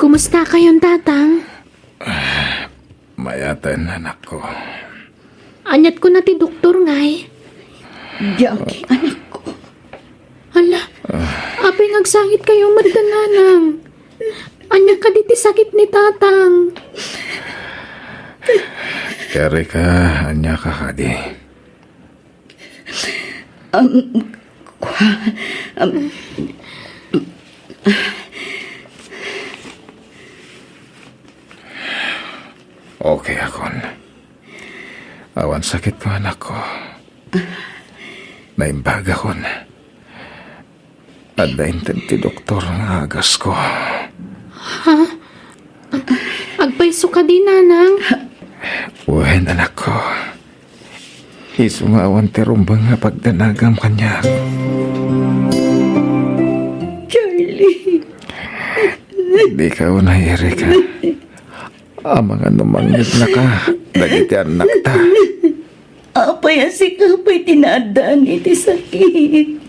Kumusta kayong tatang? Mayatan anak ko. Anyat ko na ti doktor ngay. Jackie, anak ko. Hala, apay ngagsangit kayong magdananang. Anyat ka di ti sakit ni tatang. Erika, anya ka kadi. Okay akon. Awan sakit ko anak ko. Naimbag akon. At naintin ti doktor nga agas ko. Ha? Agpaiso ka di nanang. Uwain anak ko. Isungawan ti rumbang nga pagdanagam kanya. Charlie. Di ka unay, Erika. Ang mga numangit na ka, dagiti anak ta. Apay asik apay tinadaan iti sakit.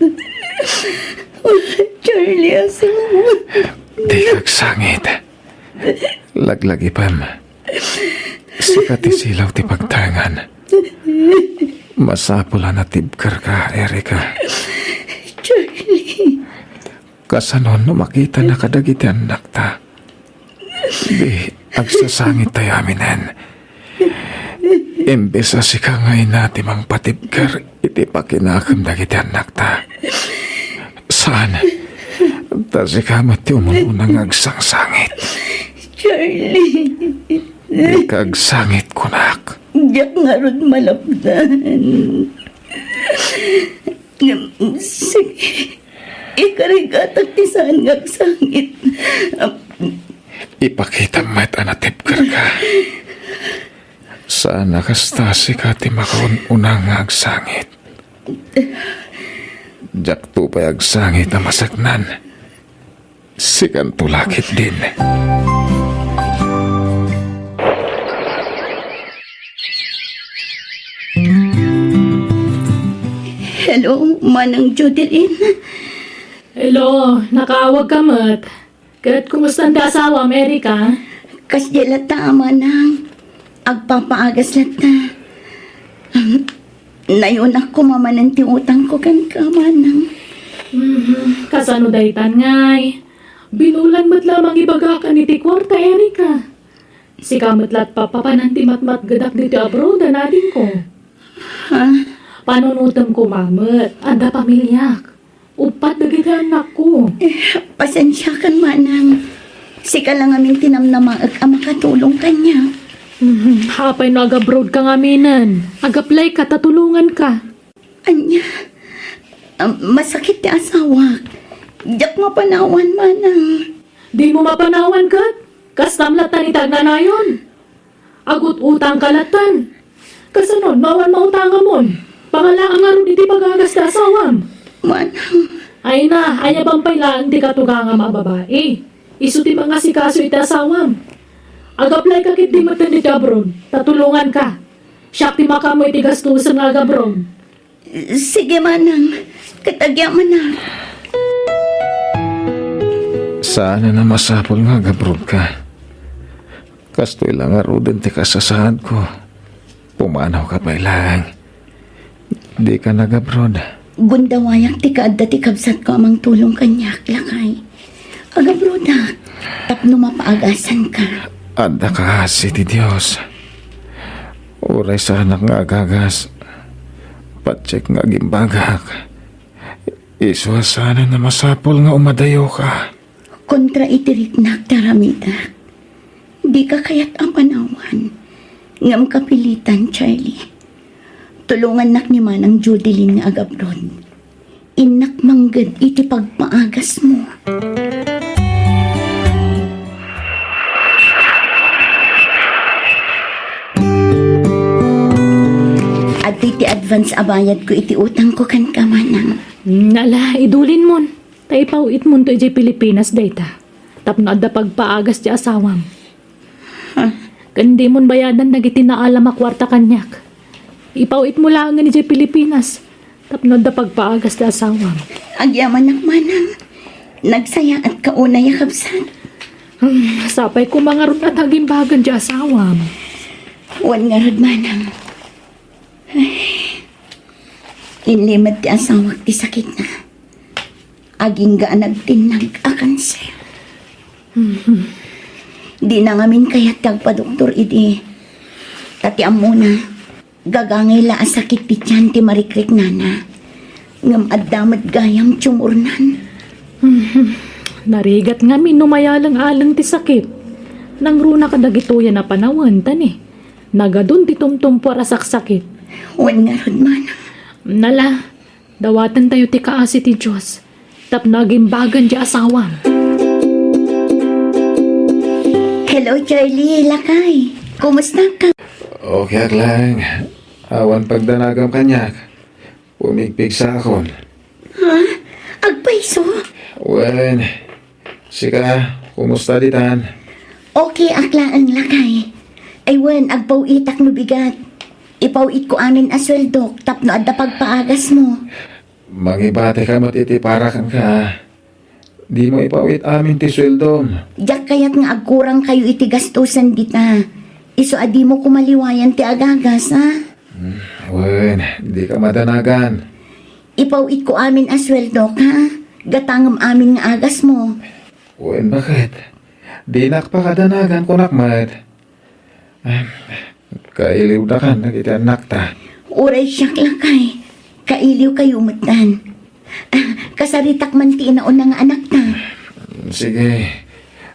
Charlie, asik mo. Di kagsangit. Laglagi pam. Sikat ti silaw ti pagtangan. Masapula na tibkar ka, Erika. Charlie. Kasanon no makita na kadagiti anak ta. Di agsasangit tayo aminen. Imbes sa sikangay nati mang patibkar iti pakinakam dagiti anak ta. Saan? Ta sikamat ti umunang agsangsangit. Charlie. Di kagsangit kunak. Diyak nga ron malapdan. Sige. Ikarigatak ti saan ngagsangit. Ipakita mat anatibkar ka. Saan nakastasi ka ti makaunang agsangit. Diyak tupay agsangit na masagnan. Sikan tulakit din. Hello, Manang Jodeline. Hello, nakaawag ka mat. Kat kumusta ang asawa, Amerika? Kasya lata, Manang. Agpapaagas lata. Nayon ako mamanan ti utang ko kan ka, Manang. Kasano daytan ngay? Binulan mat lamang ibaga ka ni ti kwarta, Erika. Si kamat lat papapanan ti matmat gadak dito abroad natin ko. Ha? Panunutam ko mamat, anda pamilyak. Upat dagiti anak ko. Pasensya kan, Manang. Sika lang aming tinamnamaag ang makatulong kanya. Hapay noag-abroad ka nga minan.Ag-apply ka, tatulungan ka. Anya, masakit ti asawa. Diyak mapanawan, Manang. Di mo mapanawan ka? Kastamlatan itag na nayon. Agut utang kalatan. Kasanon, mawan mautangan mon. Pangalaan nga ron iti pagagas ka asawam. Manang, Ay na, aya bang pailaan ti katugang nga mababae. Isu ti mga sikaso iti asawam. Ag-apply ka kit di matan iti abroad. Tatulungan ka. Siyak ti makamoy ti gastusan nga abroad. sige, Manang. Katagya, Manang. Saan na masapol nga gabrod ka? Kastoy lang aro din ti kasasahad ko. Pumanaw ka pa ilang. Di ka nagabrod. Gundawayak ti kaadda ti kabsat ko amang tulong kanyak, lakay. Agabroda, tapno mapaagasan ka. Anda ka si ti Diyos. Uray sa anak nga agagas. Patsik nga gimbagak. Iswa sana na masapol nga umadayo ka. Kontra itiriknak taramida. Di ka kayat ang panawan. Ngam kapilitan, Charlie. Tulungan nak ni Manang Jodeline nga agabrod. Inak manggad iti pagpaagas mo. At iti advance abayad ko iti utang ko kan ka, Manang. Nala, idulin mon. Taipawit mon to iti Pilipinas data. Tapno adda pagpaagas ti asawam. Kandi mon bayadan dagiti naalam a kwarta kanyak. Ipawit mo lang nga ni iti Pilipinas. Tapno adda pagpaagas ti asawam. Agyaman nak, Manang. Nagsaya at kaunay akabsan. Sapay ko mga ron at hagimbagan di asawam. Wan nga rod manang. Inlimad ti asawak ti sakit na. Aging gaanag tinag a kanser. Di na ngamin kayat tagpa-doktor idi. Tati muna. Gagangay la a sakit ti tiyan ti marikrik nana. Ngam addamat gayam tsumurnan. Narigat nga minumayalang alang ti sakit. Nang runa kadagituyan na panawan tani. Nagadun ti tumtum para saksakit. Wan nga rod manang. Nala, dawatan tayo ti kaasi ti Diyos. Tap nagimbagan di asawam. Hello, Charlie. Lakay. Kumusta ka? Okay lang. Awan pagdanagam kanyak. Pumigpig sa akon. Ha? Agpaiso? Wen, sika, kumusta ditan? Okay, akla ang lakay. Aywan, agpawitak mo bigat. Ipawit ko anin asweldo, tapno adda pagpaagas mo. Mangibate ka matitiparakan ka. Di mo ipawit amin ti sweldom. Diyak kaya't nga agkurang kayo iti gastusan dita. Iso adi mo kumaliwayan ti agagas, ha? Wen, di ka madanagan. Ipawit ko amin asweldo, ha? Gatangam amin nga agas mo. Wen, bakit? Di nakpakadanagan ko nakmat. Kailiw na ka, nagitanak ta. Uray siyak lakay. Kailiw kayo mutan. Kasaritak man ti inaon nga anak ta. Sige,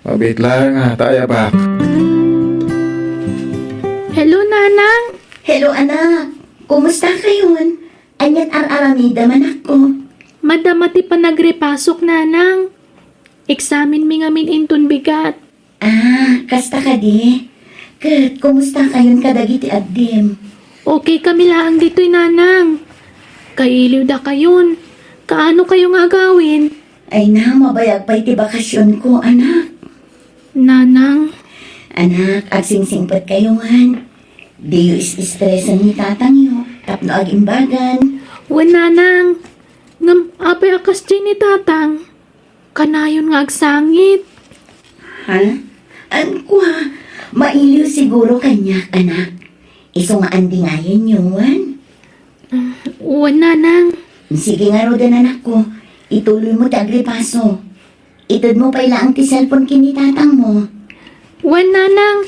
mabit lang ha, tayo ba? Hello, Nanang. Hello anak, kumusta kayon? Anyat ar-aramida man ako. Madamati pa nagrepasok, Nanang. Eksamin mi ngamin inton bigat. Kasta ka di? Kat, kumusta kayon kadagiti addim? Okay kami lang dito'y, Nanang. Kailiw da kayon. Kaano kayo nga gawin? Ay na, mabayag pa iti bakasyon ko, anak. Nanang, Anak, agsingsingpat kayo han. Di yu is-stressan ni tatang yu. Tapno agimbagan. wen Nanang. Ngam apay akas di ni tatang. Kanayon nga agsangit. Ha? Ko ha? Mailiw siguro kanya, anak. Iso nga andi ngayon yuan. Wen Nanang. Sige nga rodan anak ko. Ituloy mo tagripaso. Itod mo pala ang ti cellphone kini tatang mo. Wen Nanang.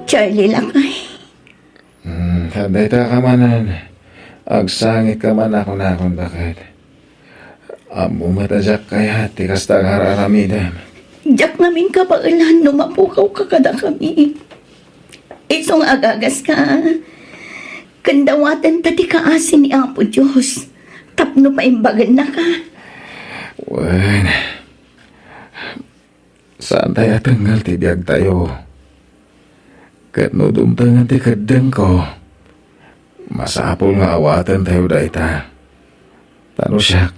Charlie lakay. Kaday ta ka manan. Agsangit ka man ako na akong bakit. Amo matajak kaya, tikas ta ngararamidam. Diyak namin ka pailan no mapukaw ka kada kami. Isong agagas ka. Kandawatan tati kaasin ni Apo Diyos. Tapno pa imbagan na ka. Wen, saan tayo tanggal ti biyag tayo? Kat no dumtangan ti kadang ko. Masapol nga awatan tayo da ita. Tano siya,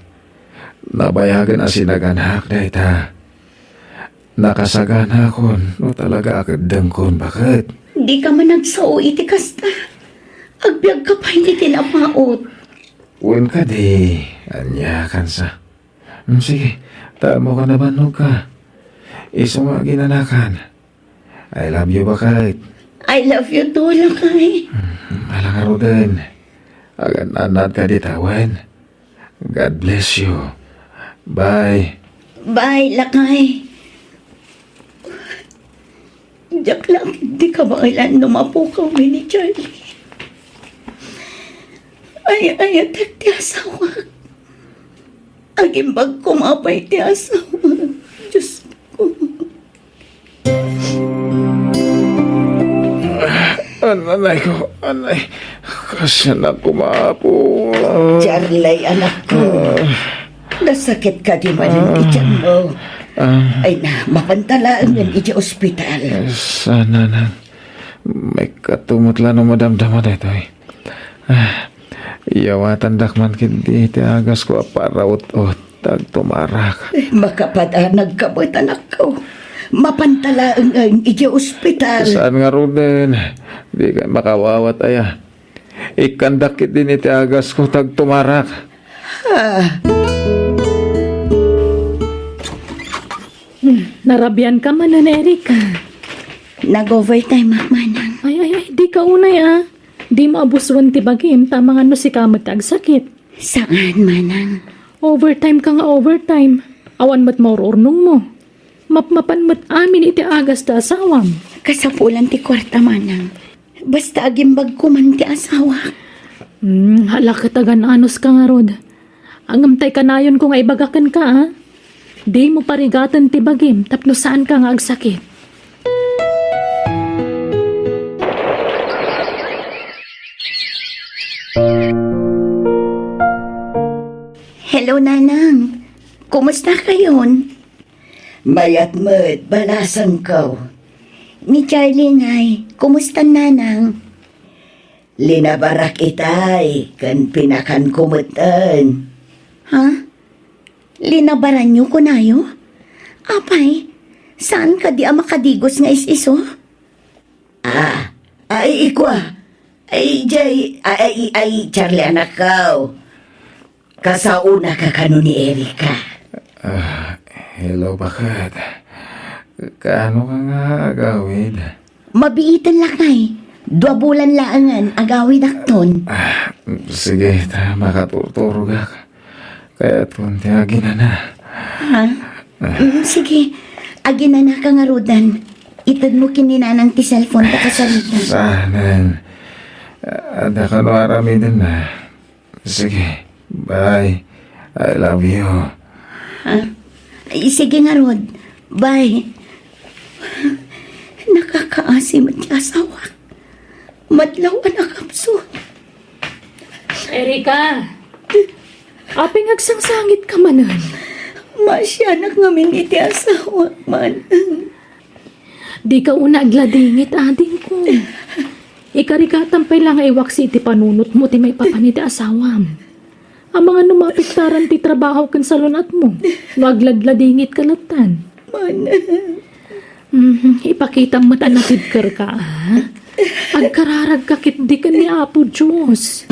nabayagan ang sinaganak da ita. Nakasagana kon, no talaga akadang kon, bakit? Di ka man nagsao iti kasta. Agbyag ka pa hindi tinapaot. Wen ka di, anya kansa. Sige, tamo ka naman no ka. Iso nga ginanakan. I love you bakit? I love you too, lakay. Malang arudan. Agan anad ka ditawan. God bless you. Bye. Bye, lakay. Diyak lang, hindi ka bailan numapukaw ni Charlie. Ay, atak ti asawa. Agimbag kumapay ti asawa. Diyos ko. Anay ko, anay. Kasi na kumapo. Charlie, anak ko. Nasakit ka di man ang ityan mo. Ay na, mapantalaan yan iti ospital. Sana na. May katumutla no madamdaman ito eh. Iyawatan dakman kindi iti agas ko para ut-ut. Tag tumarak. Makapadanag ka mo't anak ko. Mapantalaan ang iti ospital. Saan nga Ruden? Di ka makawawat aya. Ikandakit din iti agas ko tag tumarak. Narabian ka man na, Erika. Nag-overtime ak manang. Ay, di ka unay Di maabuswan ti bagim, tamang ano si kamat agsakit. Saan manang? Overtime ka nga overtime. Awan mat maururnong mo. Mapmapan mat amin iti agas ta asawam. Kasapulan ti kwarta manang. Basta agimbag ko man ti asawa. Hala katagan anos ka nga rod. Angamtay ka nayon ko nga ibagakan ka Di mo parigatan ti bagim, tapno saan ka nga agsakit. Hello, nanang. Kumusta kayon? Mayat-mat, balasan ko. Ni Charlie ngay, kumusta nanang? Linabarak itay, kan pinakan kumutan. Ha? Linabaran nyo ko nayo? Apay, saan ka di makadigos nga is-iso? Ay, ikwa. Ay, Charlie anak ko. Kasauna ka kano ni Erika. Hello, bakit? Kaano ka nga agawid? Mabiitan lakay. 2 bulan laangan agawid akton. Sige, makaturturog ka. Kaya tunti agina na. Ha? Sige, agin na ka nga rodan. Itad mo kininanang ti cellphone ta kasarita. Sanan. Ada ka no arami din na. Sige, bye. I love you. Ay, sige nga rod. Bye. Nakakaasim at asawa. Madlaw anak kapso. Erika! Aping agsangsangit ka manan. Masyanak ngamin iti asawa man. Di ka una agladingit, ading ko. Ikarikatampay lang iwak si iti panunot mo ti may papaniti asawam. Ang mga numapiktaran ti trabaho kan salunat mo. Wagladladingit kalatan. Man. Ipakita mo tanatid ka Agkararag kakit di ka ni Apo Diyos.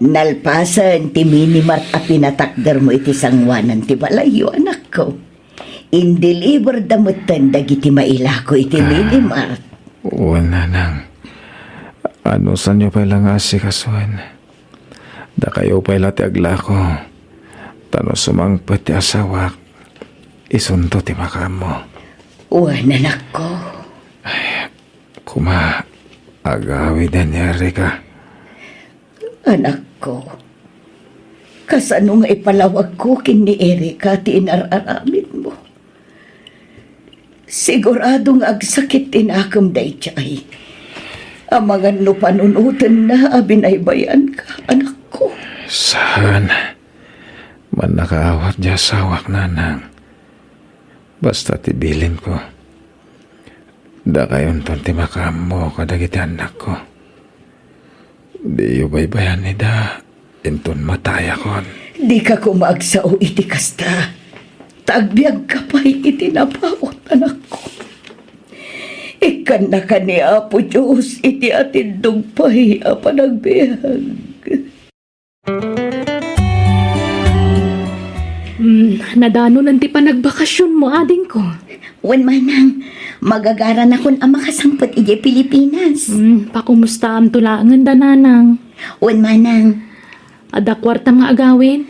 Nalpasan ti minimart a pinatakder mo iti sangwanan ti balayo anak ko. In-deliver damutan dagiti mailako iti minimart. Wala nang. Ano sa nyo pala nga asikasuan? Da kayo pala ti aglako. Tano sumangpet ti asawak. Isunto ti makamo. Uwan anak ko. Kuma, agawidan niya Erika. Anak ko. Kasano nga ipalawag ko kini Erika ti inararamid mo. Siguradong agsakit tinakam day tiyay. Amangan no panunutan na abinaybayan ka, anak ko. Saan? Man nakaawat niya sawak nanang. Basta tibilin ko. Da kayon ton ti makamo kadagiti anak ko. Di yu baybayan ni da. Inton mataya kon. Di ka kumagsao iti kasta. Tagbiag ka pa'y itinapaot, anak ko. Ikan na ka ni Apo Diyos, iti atindong pa'y apanagbiag. Nadano nanti pa nagbakasyon mo, ading ko. Wan manang, magagara na kun ang makasangpot iti Pilipinas. Pakumusta am tulangan dananang. Wan manang, Ada kwarta nga agawin.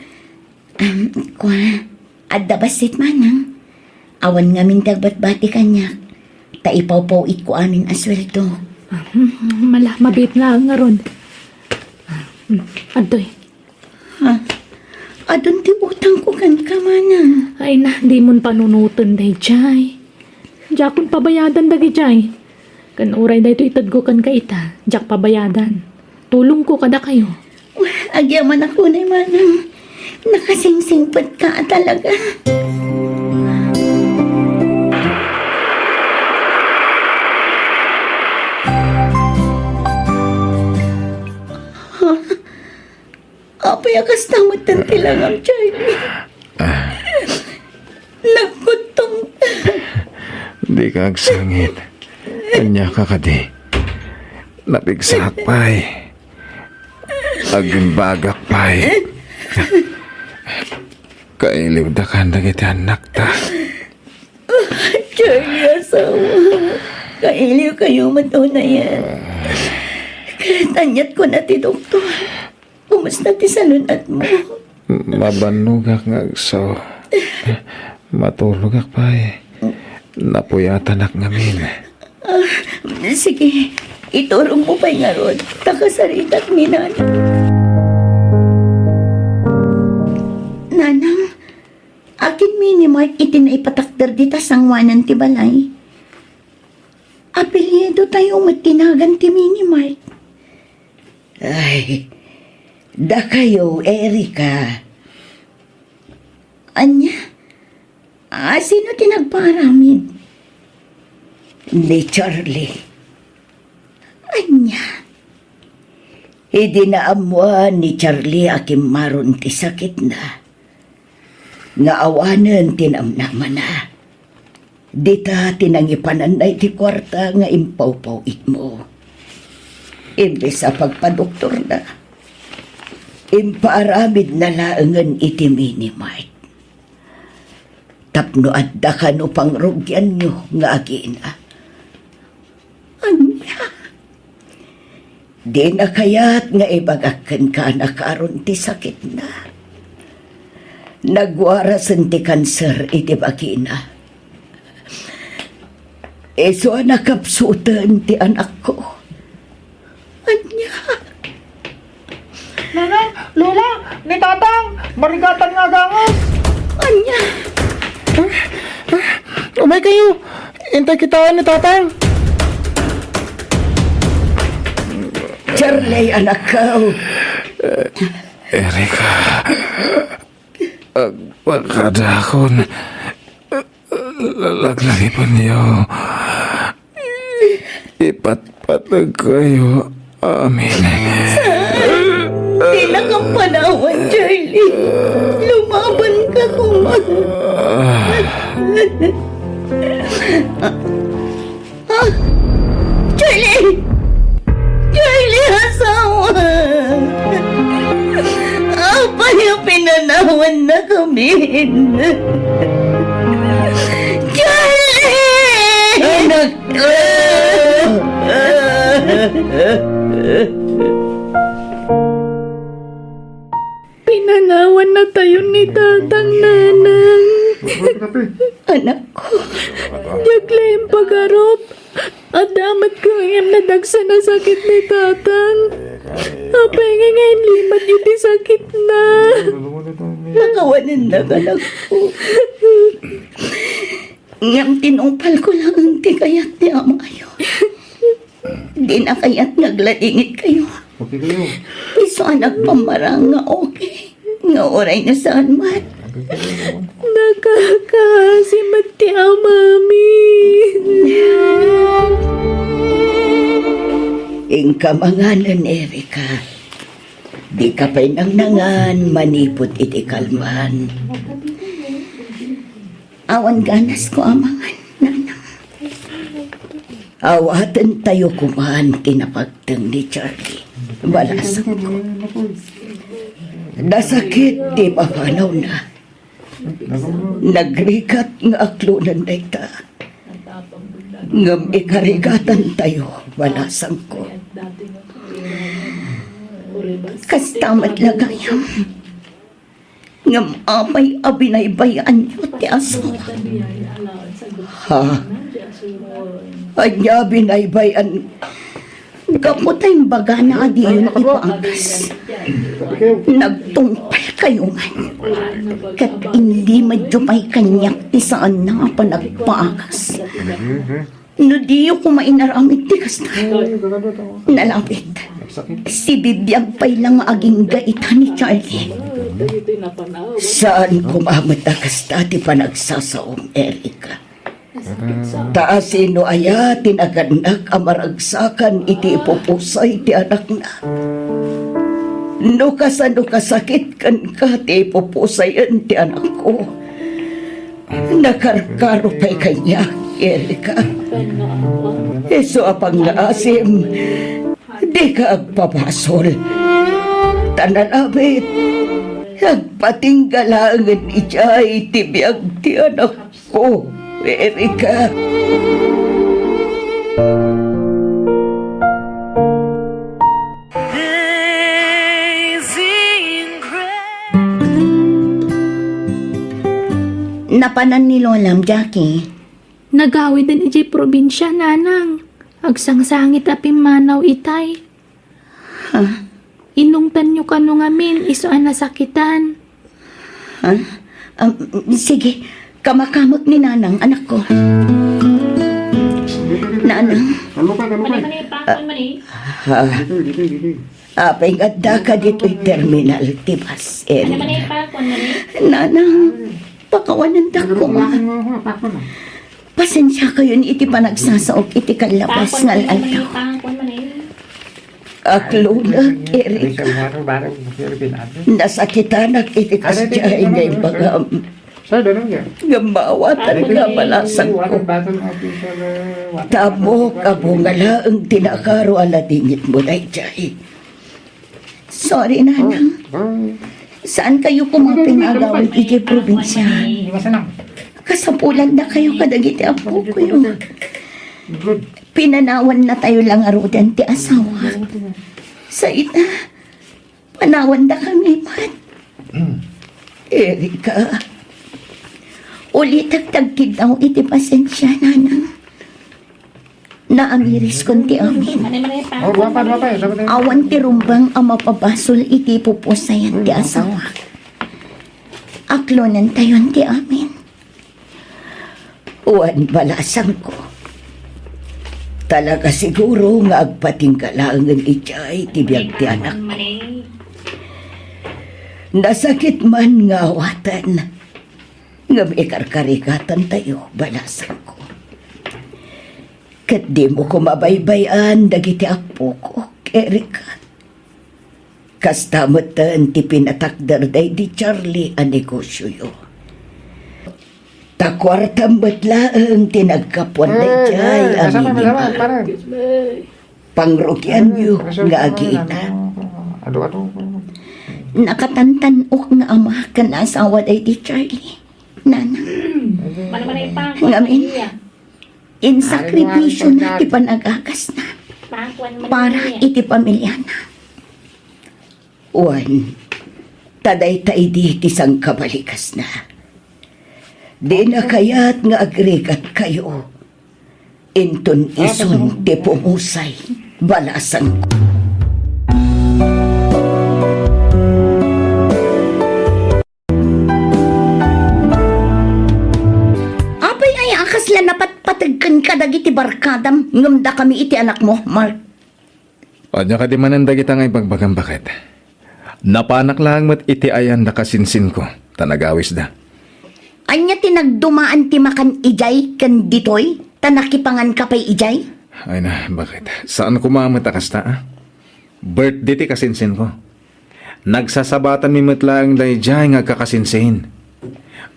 adda basit manang. Awan nga min tagbatbati kanya. Taipaw-paw it ko amin asweldo. Mabit lang nga ron. Adoy. Adun ti utang ko kan ka manang. Ay na, di mon panunutan day jay. Jakon pabayadan dagi jay. Kan uray day to itadgo kan ka ita. Jak pabayadan. Tulong ko kada kayo. Agyaman ako na manang. Nakasingsingpad ka talaga. Apay akas tamad ng tilangang Charlie. Nagkutong. Di ka agsangit. Kanya ka kadi. Napigsak pa'y. agimbagak pa'y. Kailiw da ka na kita anak ta. Charlie, asawa. Kailiw kayo mato na yan. Tanyat ko na ti doktor. Kumusta ti salunat mo? Mabanugak nga so. Matulogak pa'y. Napuyatan ak ngamin. Sige, iturong mo pa'y nga ron. Takasaritat ni Nanang. Nanang, akin mini-mark iti na ipatakder di tasangwanan ti balay. Apelyedo tayo matinagan ti mini-mark. Ay, da kayo, Erika. Anya? Sino tinagparamid? Ni Charlie. Anya? Idinaamuan ni Charlie akim maron ti sakit na. Naawanan tinamnaman na. Dita tinangipanan na iti kwarta nga impaw-pawit mo. Imbes sa pagpadoktor na. Impaaramid na laangan iti mini-mart. Tapno adda ka no pangrugyan nyo nga agina. Anya? Di na kaya't nga ibagakan ka na karon ti sakit na. Nagwarasan ti kanser iti bagina. Eso nakapsutan ti anak ko. Anya? Nanang, Lola, ni Tatang, marigatan nga gangos. Anya? Umay kayo, intay kita ni Tatang. Charlie, anak ko. Erika. Pagkadakon. Laglalipan niyo. Ipatpatag kayo. Amin. Di na kang panawan, Charlie. Lumaban ka kuman. Charlie! Charlie, asawa! Apa yung pinanawan na kami? Charlie! Anak ko! Pinanawan na tayo ni Tatang Nanang. Anak ko! Diaglayang pag-arop. At damat ko ngayon nadagsa na sakit ni Tatang. Apay nga ngayon limat yun di sakit na. Nakawanan na anak ko. Ngam tinumpal ko lang ang tikayat ni Amayo. Di na kaya't nagladingit kayo. Okay kayo. Iso anak pamarang nga okay. Nga oray na saan man. Nakakasimat ti Mami. Ingka manganan, Erika. Di ka pa'y nangan, manipot iti kalman. Awan ganas ko amangan, nanang. Awatan tayo kumahan tinapagtang ni Charlie. Balasan ko. Nasakit di papanaw na. Nagrikat nga aklunan na ita. Ngam ikarigatan tayo, balasan ko. Kastamat lagayam. Ngam amay abinaybayan nyo ti asawa. Ha? Anya binaybayan. Kaputay baga na di yun ipagas. Nagtungpal kayo nga. Kat hindi medyo may kanyak ti saan na nga pa nagpaagas. No di yung kumainaramit ti kasta. Nalapit. Si Bibiag pa'y lang aging gaita ni Charlie. Saan kumamata kasta ti panagsasaom, Erika? Taasino aya tinaganak amaragsakan iti ipupusay ti anak na. No kasakit kan ka ti ipupusayan ti anak ko. Nakarkaro pa'y kanya, Erika. Iso apang naasim, di ka agpapasol. tanalabit. Nagpatinggalangan ijay tibiyag ti anak ko, Erika. Napanan ni Lolam, Jackie. Nagawid din iti probinsya, nanang. Agsangsangit apim manaw itay. Ha? Inungtan nyo kano ngamin, iso ang nasakitan. Ha? Sige, kamakамot ni Nanang, anak ko. Nanang, apay nga ka dito'y terminal, tibas, Erika. Nanang, pakawanan da ko. Pasensya kayo ni iti panagsasaok iti kalabas nga alto. Aklunag, Erika. Nasakitanak iti kasjay nga ibagam. Gambawatan nga balasang ko. Tamo kabungala ang tinakaro aladingit mo na ijay. Sorry, Nanang. Saan kayo kumapingagawin iti probinsya? Kasapulan na kayo kadagiti apo ko yun. Pinanawan na tayo lang arudan ti asawa. Sa ita, panawan na kami man. Erika, ulit tagtagkid daw iti pasensya, Nanang. Naamiris konti amin. Awan ti rumbang ang mapabasol iti pupusayan ti asawa. Aklonan tayon ti amin. Uwan balasang ko. Talaga siguro nga agpatingkalangan ijay tibiyag ti anak ko. Nasakit man nga awatan. Nga may karkarikatan tayo balasang ko. Kat di mo ko mabaybayan dagiti apo ko, Erika. Kastamatan ti pinatakdar day di Charlie a negosyo yo. Takwartam batlaang tinagkapuan day jay aminin ba. Pangrukyan yo nga agiitan. Nakatantanok nga ama ka na asawa day di Charlie. Nanang. Ngamin. In sakripisyo na ti panagagas na para iti pamilya na. Uwan, taday ta idi ti sang kabalikas na. Di na kaya't nga agregat kayo. Inton ison ti pumusay, balasang ko. Kasla napatpatagkan ka dagiti barkadam ngamda kami iti anak mo, Mark. Anya ka di mananda kita nga ibagbagang bakit. Napanak lang mat iti ayan nakasinsin ko. Tanagawis da. Anya tinagdumaan ti makan ijay kan ditoy? Tanakipangan ka pa'y ijay? Ay na, bakit? Saan ko mamatakas ta, ah? Birthday ti kasinsin ko. Nagsasabatan mi matlaang dayjay nga kakasinsin.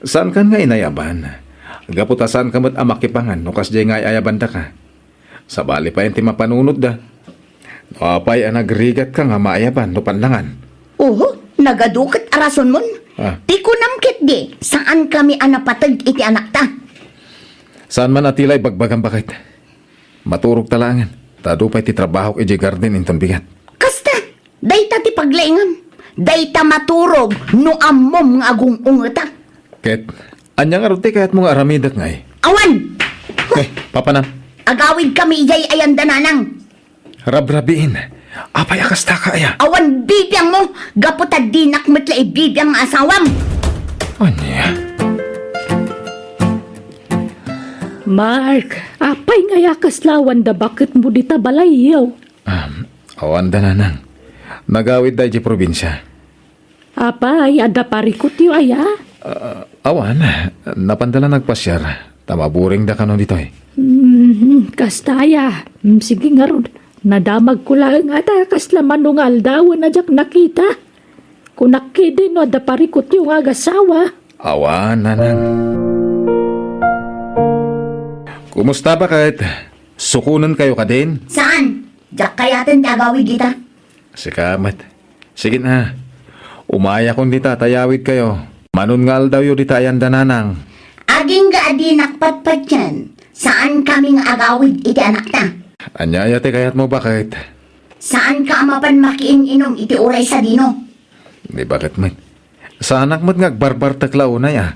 Saan kan nga inayaban? Gaputasan ka mo't amakipangan, nukas jay nga ayaban da ka. Sa bali pa yung mapanunod da. Apay ang nagrigat ka nga maayaban, no panlangan. Oo, nagadukat arason mon. Ti kunamkit di, saan kami anapatag iti anak ta? Saan man atilay bagbagang bakit? Maturog talangan. Tado pa iti trabaho iti garden inton bigat. Kasta, dayta ti paglaingan. Dayta maturog, no ammom nga agung ungata. Ket, anyang aruti kaya't mong aramidak ngay. Awan! Papanan. Agawid kami ijay ayan dananang. Rabrabiin. Apay akas ta ka aya. Awan bibiyang mo, gaputad dinak matla ibibiyang asawam. Anya? Mark, apay nga yakas lawan da bakit mo dita balayaw? Awan da nanang. Nagawid da di probinsya. Apay, ada parikot yu aya? Awan, napandala nagpasyar. Tamaburing da kanon ditoy. Kastaya. Sige nga ron. Nadamag ko lang ata kasla manungal daw na jak nakita. Kung nakidin no, ada parikot yung agasawa. Awan, nanang. Kumusta ba kahit sukunan kayo ka din? Saan? Jak kayatin gagawid kita. Sikamat. Sige na. Umaya kung di tatayawid kayo. Manon nga daw yun di tayan dananang. Aging gaadi nakpatpat yan. Saan kaming agawid iti anak na? Anyaya te kayat mo bakit? Saan ka mapan makiin-inom iti uray sa dino? Di bakit man? Sa anak mo't ngagbarbar taklaw na ya.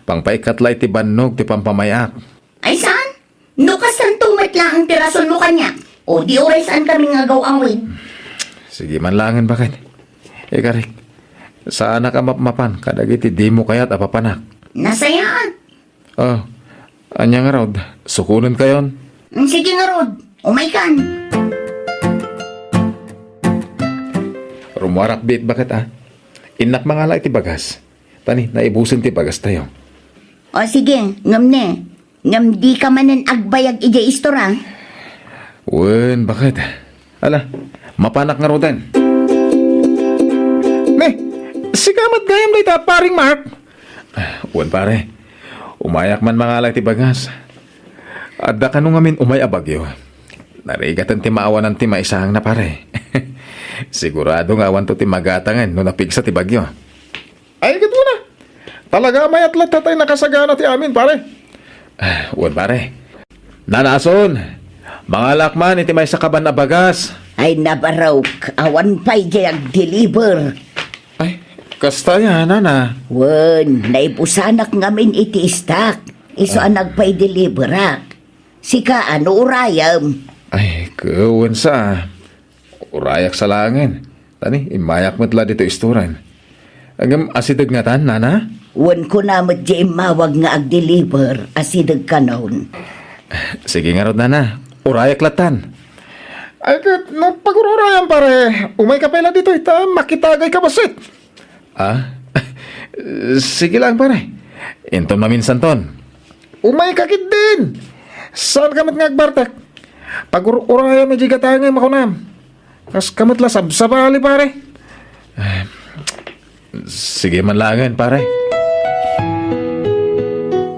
Pangpaikatlay ti bannog ti pampamayak. Ay saan? No kasan tumat lang ang tirason mo kanya. O di uray saan kaming agaw-awid? Sige man langin bakit? Karik. Sa anak ang mapmapan, kadagiti di mo kaya't apapanak. Nasayaan. Oh, anya nga rod, sukunan kayon. Sige nga Rod, umaykan. Rumarak bit bakit Inak mga ti bagas. Tani, naibusin ti bagas tayo. O sige, ngam ne. Ngam di ka manan agbayag ija istora. Wen, bakit? Ala, mapanak nga rodan. Sigamat gayam day ta, paring Mark. Wen pare, umayak man mga ti bagas. Adda ka nung amin umay abagyo. Narigatan ti maawanan ti maisahang na pare. Sigurado nga awan to ti magatangan no napigsa ti bagyo. Ay, gato na. Talaga may atlat tatay nakasagana ti amin, pare. Wen pare. Nanason, mga lakman iti may sakaban na bagas. Ay nabarok, awan pa'y jayag deliver. Ay, kasta yan, nana. Wen, naipusanak ngamin iti istak. Iso ang nagpay deliverak. Sika ano urayam. Ay, kawan sa. Urayak sa langin. Tani, imayak mo tala dito isturan. Agam asidag nga tan, nana? Wen ko namat di mawag nga ag-deliver asidag kanon. Sige nga rod, nana. Urayak latan. Ay, pag-ururayan pare. Umay ka pala dito, ita, makitagay ka basit. Sige lang, pare. Inton maminsan ton. Umay ka kit din. Saan kamat nga agbartak? Pag-ururayan na jiga tayo ngayon makunam. Kas kamat la sabsabali pare. Sige man langin, pare.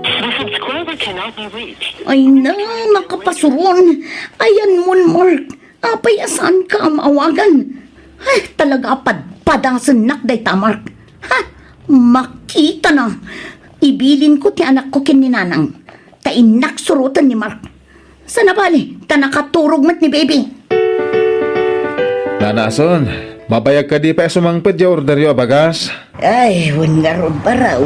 The subscriber cannot be reached. Ay na, nakapasuron. Ayan mo, Mark. Apay asan ka maawagan? Ay, talaga padpadasan nakday ta, Mark. Ha? Makita na. Ibilin ko ti anak ko kininanang. Tainak surutan ni Mark. Sana bali, ta nakaturog mat ni baby. Nanason, mabayag ka di pa sumangpid ya order yo bagas. Ay, wangarod baraw.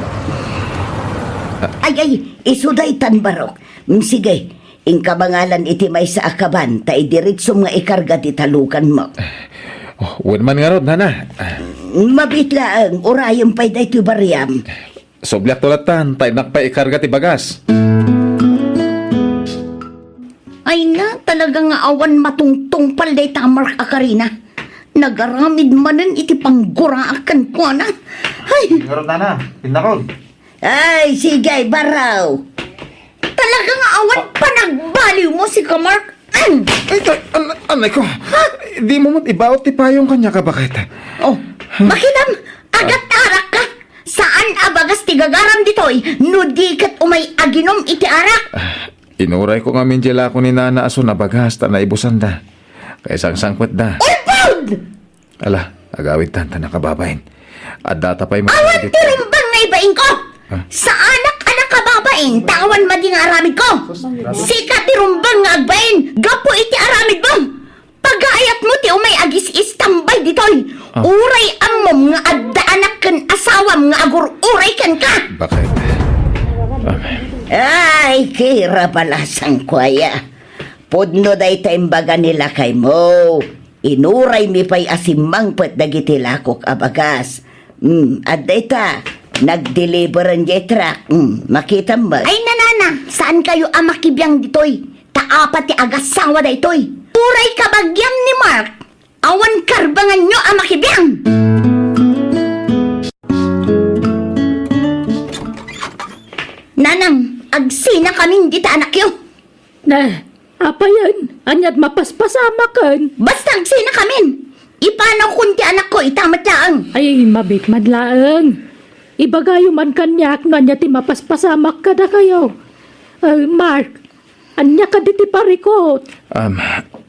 Ay, isuday tan barok. Sige, ingkabangalan iti may sa akaban, ta idiritso nga ikarga ti talukan mo. Wen man nga rod, nana. Mabitla ang urayong pay da ito bariyam. Soblyak tulatan, tayo nakpa ikarga ti bagas. Ay na, talaga nga awan matungtong palday tamar akarina. Nagaramid manan iti pangguraakan ko na. Ay, Ngayon na, pinakod. ay, sige, baraw. Talaga nga awan pa nagbaliw mo si Kamark. Ay, anay ko. Di mo mo't ibaot ti payong kanya ka bakit? Oh, makilam, agat arak ka. Saan abagas tigagaram ditoy? Nudikat umay aginom iti arak. Inuray ko nga minjela ko ni nana aso na bagas ta na ibusanda. Kaya sangkwet da. Ulpod! Ala, agawid tanta nakababain. At data pa'y Awan tirimbang na ibain ko! Sa anak-anak ka babain, tawan mading aramid ko! Sika tirumbang nga agbain, gapo iti aramid mo! Pag-aayat mo ti umay agis istambay ditoy! Uray amom nga adda anak kan asawam nga agur uray kan ka! Bakit? Ay, kira palasang kwaya. Pudno day taimbaga nila kay mo. Inuray mi pa'y asimang pat dagiti lakok abagas. At data, nag-deliveran di truck. Makita mo ba? Ay, nanana, saan kayo amakibiyang ditoy? Taapat ti agasawa da itoy. Uray kabagyam ni Mark. Awan karbangan nyo amakibiyang. Nanang, agsina kaming dita anak yo. Na, apa yan? Anyat mapaspasama kan. Basta agsina kamin. Ipanaw kunti anak ko, itamat laang. Ay, mabit madlaang. Ibagayo man kanyak, nanya ti mapaspasamak ka da kayo. Mark, anya ka di ti parikot.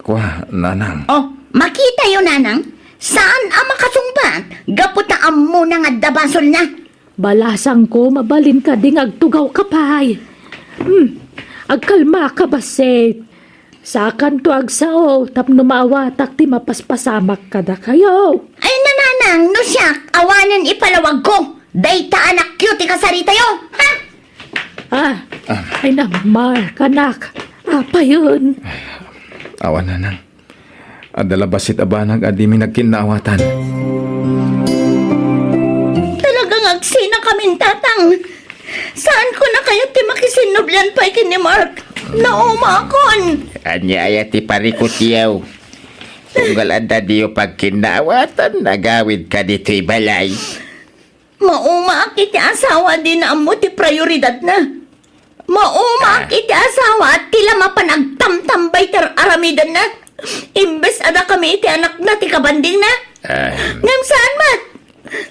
Kwa, nanang. Oh, makita yo nanang. Saan ang makasumbat? Gapot na amo na nga dabasol na. Balasang ko, mabalin ka ding agtugaw ka pay. Agkalma ka baset. Sakan to agsao, tapno maawatak ti mapaspasamak ka da kayo. Ay nananang, no siyak, awanan ipalawag ko. Dayta anak cute ka sarita yo, ha? Ay na, Mark, anak. Apa yun? Awan na nang. Adala basit abanag adimi nagkinaawatan. Talagang agsina kaming tatang. Saan ko na kayo ti makisinublan pa ni Mark? Naumakon. Anya ayat ti parikutiyaw. Tunggal anda diyo pag kinaawatan, nagawid ka dito'y balay. Maumaakit ti asawa din na amo ti prioridad na. Maumaakit ti asawa at tila mapanagtamtambay ter aramidan na. Imbes ada kami iti anak na ti kabanding na. Ngam saan mat?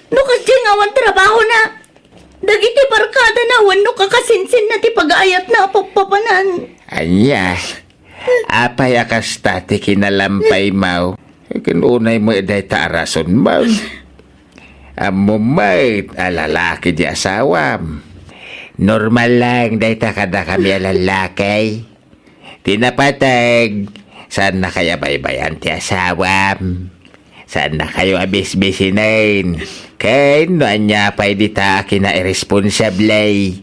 No kasi ngawan trabaho na. Dagiti barkada na wano kakasinsin na ti pag-aayat na papapanan. Anya, apay akasta ti kinalampay mau. Kinunay mo eday taarason mau. Amo mait alalaki di asawam. Normal lang day ta kada kami alalaki. Tinapatag. Saan na kaya baybayan ti asawam? Saan na kayo abis-bisinain? Kaya no anya pa'y di ta kina irresponsable.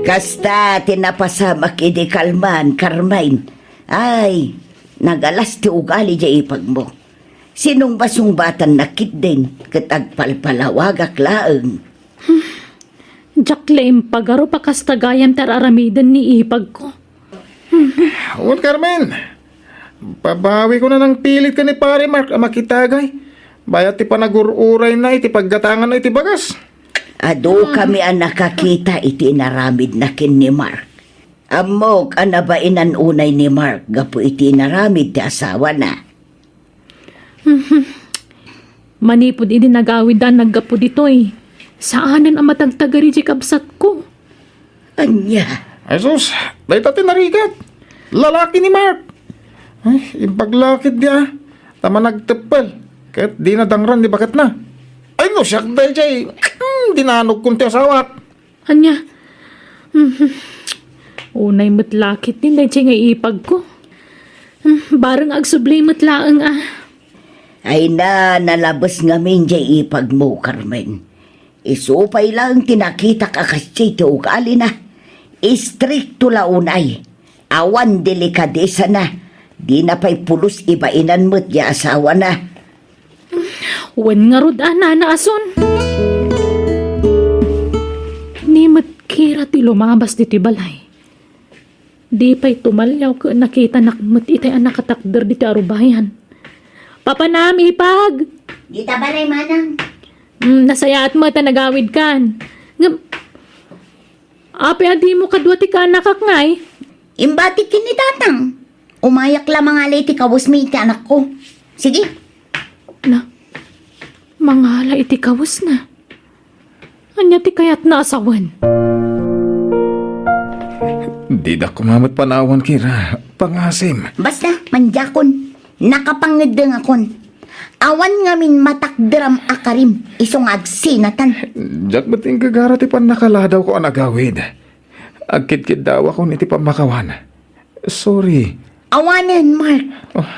Kasta tinapasamak idi kalman, Carmine. Ay, nagalas ti ugali di ipag mo. Sinong basung-batan nakit din, katagpalpalawagak laeng. Jacqueline, pagaro pa kastagayan tararamidan ni ipag ko. Huwag, Carmen. Pabawi ko na ng pilit ka ni pare Mark ang makitagay. Bayat ti panagururay na iti paggatangan na iti bagas. Ado kami ang nakakita iti naramid na kin ni Mark. Amok ang nabainan unay ni Mark, gapo iti naramid ti asawa na. Manipod idi nagawidan naggapo ditoy. Saanan ang matagtagari di kabsat ko? Anya, Ay sus, dahi tati narigat. Lalaki ni Mark. Ay, impaglakit dia. Tama nagtepal. Kahit di na dangran, di bakit na. Ay no, siyak dahi jay. Dinanog kong ti asawak. Anya? Unay matlakit din dahil nga ipag ko. Barang agsubli matlaang ay na nalabas ngamin jay ipag mo, Carmen. Isupay lang tinakita ka kasi ti ugali na. Istrikto launay. Awan delikadesa na. Di na pa'y pulos ibainan mo't ya asawa na. wan nga rod na ason. Nimot kira ti lumabas di ti balay. Di pa'y tumalyaw ka nakita nakmut itay anak katakder di ti arubayan. Papanam ipag! Di ta balay manang. Nasaya at mo ta nagawid kan. Ape adi mo kadwa ti ka nakak ngay. Imbati kini tatang. Umayak lamang alay ti kawus mi iti anak ko. Sige. Na, mangala iti kawas na. Anya ti kayat na asawan. Di da kumamot panawan kira. Pangasim. Basta, manjakon. Nakapangedeng akon. Awan ngamin matakderam akarim. Isong agsinatan. Jak bating gagara ti pan nakaladaw ko ang agawid. Agkit-kit daw ako niti pamakawan. Sorry. Awanan, Mark.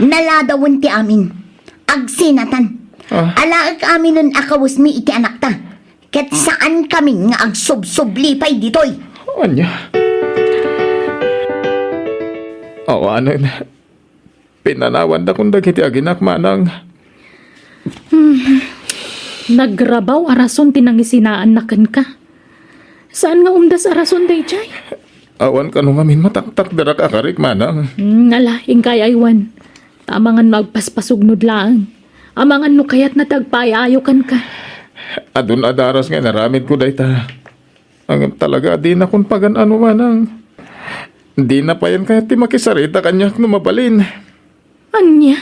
Naladawan ti amin. Agsinatan. Alaag amin nun akawus mi iti anak ta. Ket saan kami nga agsub-sublipay ditoy. Anya? Awanan. Pinanawan da kung dagiti aginak manang. Nagrabaw arason tinangisinaan nakan ka. Saan nga umdas arason day chay? Awan ka nung amin mataktak darak akarik manang. Ala, ingkay aywan. Tamangan magpaspasugnod lang. Amangan no kayat na tagpayayo kan ka. Adun adaras nga naramid ko dayta. Ang talaga di na kung pagan ano manang. Di na pa yan kahit ti makisarita kanyak numabalin. Anya?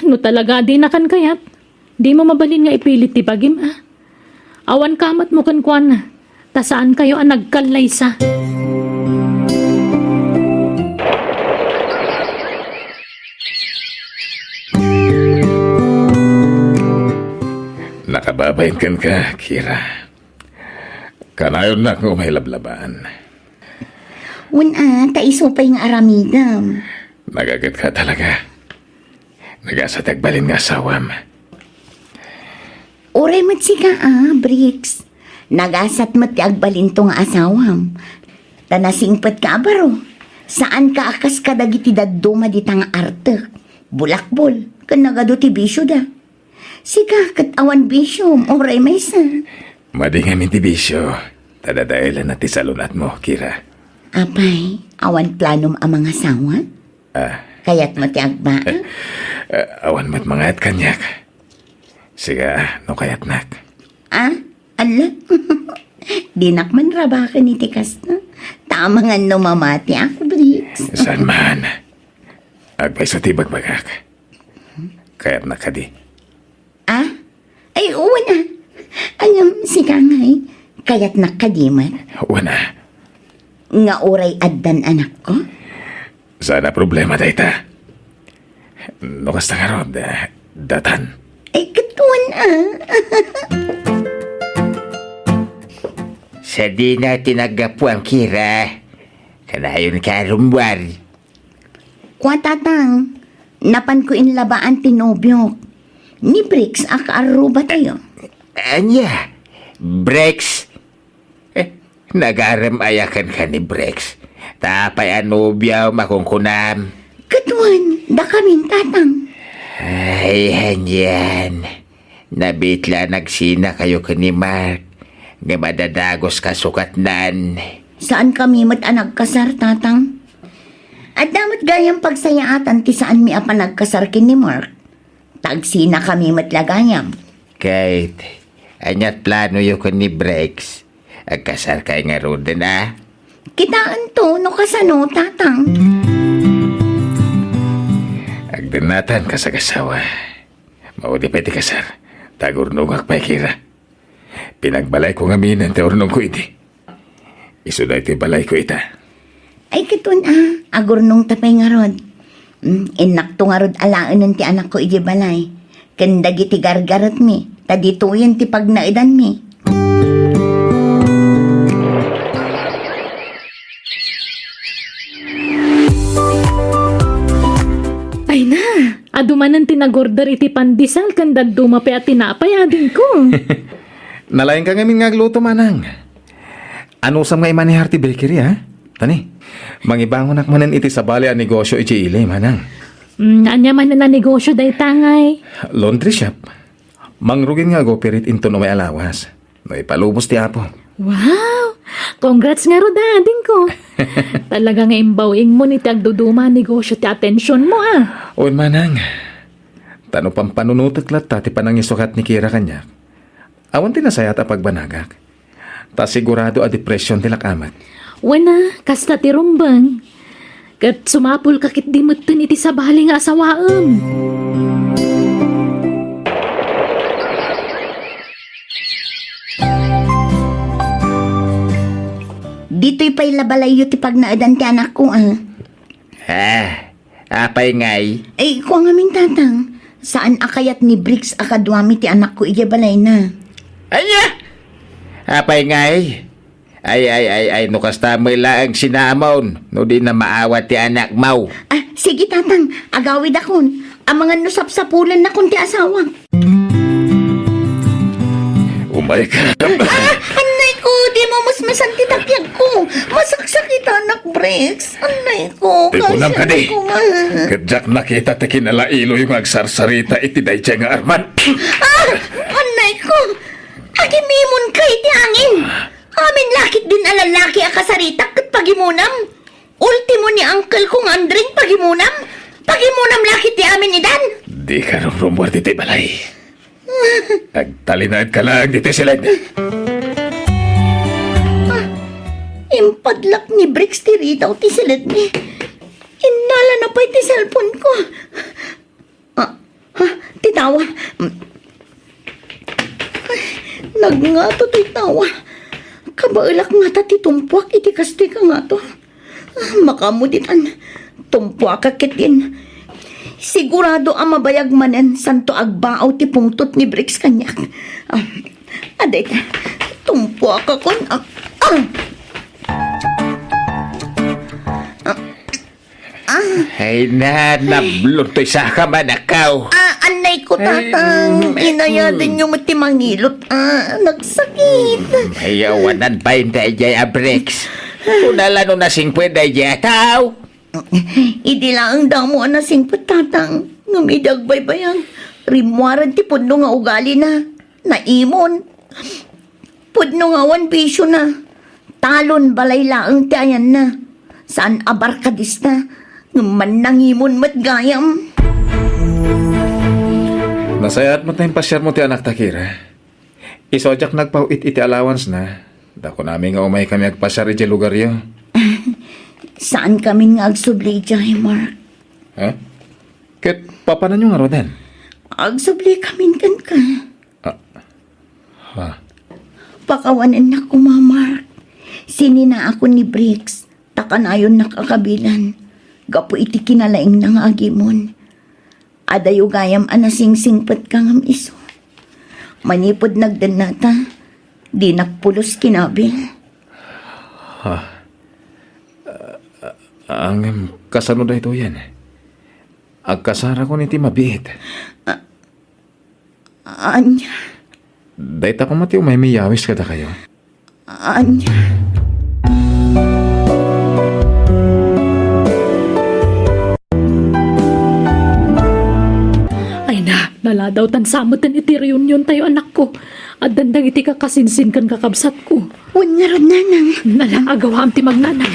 No talaga di na kan kayat. Di mo mabalin nga ipilit ti bagim Awan kamat mo kan kuan na. Ta saan kayo ang nagkalaysa? Nakababayin ka, Kira. Kanayon na kung may lablabaan. Una, taisupay nga aramidam. Nagagat ka talaga. Nagasatagbalin nga asawam. Uray mat si ka Bricks. Nagasat mat ti agbalin to nga asawam. Tanasingpat ka baro. Saan ka akas kadagiti dadduma ditang arte? Bulakbol. Kanagado ti bisyo da. Sika kat awan bisyo. Uray may sa. Madingamin ti bisyo. Tadadayalan na ti salunat mo, Kira. Apay, awan planom ang mga sawa? Kaya't mo ti agba? Awan mat mga at kanyak. Siga, no kayat nak. Ala? Dinak man rabakan ni tikas na. Tama nga no mamati ako, Bricks. Saan man? Agbay sa tibag bagak. Kayat na kadi. Ay, una. Alam, si Kangay, kaya't nakadimat. Wana, Nga oray addan anak ko? sana problema dayta. No kasta nga rod, datan. Ay, katuan Sa di na tinagapo ang Kira, kanayon ka rumbar. Kwatatang, napan ko inlabaan tinobyo. Ni Bricks, akaaruba tayo. Anya, Brex. Nagaram-ayakan ka ni Brex. Tapay anubyaw makungkunam. Katuan, da kaming tatang. Ay, hanyan. Nabitla nagsina kayo ka ni Mark. Nga madadagos ka sukatnan. Saan kami mat nagkasar, tatang? At damat gayang pagsayaatan ti saan mi apa nagkasar kin ni Mark. Tagsina kami matlagayam. Kahit, anyat plano yun ka ni Brex. Agkasar kay nga roden Kitaan to, no kasano, tatang? Agdanatan ka sa kasawa. Maudi pa iti kasar. Tagurnong akpay, Kira. Pinagbalay ko nga minan te ornong ko iti. Isuday ti balay ko ita. Ay, kitun agurnong tapay nga rod. Inak to nga rod alaan ti anak ko iti balay. Kandagi ti gargarot mi. Tadito yan ti pagnaidan mi. Ay na, adumanan tinagorder iti pandesal kan daduma pa at tinapay adin ko. Nalayan ka ngamin nga agluto, manang. Ano sa mga iman ni Hearty Bakery, ha? Tani, mangibangon manan iti sa bali ang negosyo iti ili, manang. Anya man na negosyo day tangay. Laundry shop. Mangrugin nga go-operate into no may alawas. No ipalubos ti apo. Wow! Congrats nga ro dading ko. Talaga nga imbawing mo ni tagduduma negosyo ti atensyon mo O manang, tano pang panunutot lat ti panang isukat ni Kira kanya. Awan tinasayat a pagbanagak. Ta sigurado a depresyon tilak amat. Wana, kasta ti rumbang. Kat sumapul kakit di mutin iti sabali nga asawaam. Dito'y pa'y labalayo ti pagnaidan ti anak ko, Apay ngay. Ay, ko nga min tatang. Saan akayat ni Bricks akadwami ti anak ko iya balay na? Anya! Apay ngay. Ay, no kasta mo ilaang sinamon. No di na maawat ti anak mau. Sige tatang, agawid akon. Ang mga nusap-sapulan na kun ti asawa. Umay ka. Anay ko, di mo mas masanti takyag ko. Masaksakit anak, Bricks. Anay ko, Tipunam ka di. ko nga. Kadyak nakita ti kinalailo yung agsarsarita iti dayjay nga arman. Anay ko, agimimon kay ti angin. Amin lakit din alalaki akasaritak kat pagimunam. Ultimo ni uncle kong Andring pagimunam. Pagimunam lakit ti amin idan. Di ka rumrumbuar ti balay. Agtalinaid ka lang dito sila. Impadlak ni Bricks ti ritaw ti silid ni. Inala na pa ti cellphone ko. Titawa. Nagngato ti tawa. Kabailak nga ta ti tumpuak iti kastika nga to. Makamuditan. Tumpuak kakit din. Sigurado ang mabayag manen santo agbaaw ti pungtot ni Brix kanyak. Aday ka, tumpo ka kon. Ay na, nablutoy sa ka manakaw. Anay ko tatang, inayadan yung matimangilot. Nagsakit. Ayawanan pa hindi jay abrex. Unala no nasing pwede jay tao. Idi lang ang damo na singpot tatang. Ngumidag baybayang. Rimuaran ti pudno nga ugali na. Naimon. Pudno nga wan bisyo na. Talon balay laang ti ayan na. Saan abarkadis na. Ngaman nangimon mat gayam. Nasayat mo tayong pasyar mo ti anak takira. Isojak nagpauit iti allowance na. Dako namin nga umay kami agpasyar iti lugar yo. Saan kami nga agsubli dyan, Mark? Ha? Ket papanan nyo nga roden? Agsubli kami kan ka. Ha? Pakawanan na ko, Mark. Sinina ako ni Briggs. Takanayon nakakabilan. Gapo iti kinalaing ng agimon. Adayo gayam anasing-singpat ka ngam iso. Manipod nagdanata. Di nakpulos kinabil. Ang kasano da ito yan. Agkasara ko niti mabiit. Anya, Dahit ako mati umay miyawis kada kayo. anya. Ay na, naladaw tan samutan iti reunion tayo anak ko. At dandang iti kakasinsin kan kakabsat ko. Huwag nga ron, nanang. Nalaagawa am ti magnanang.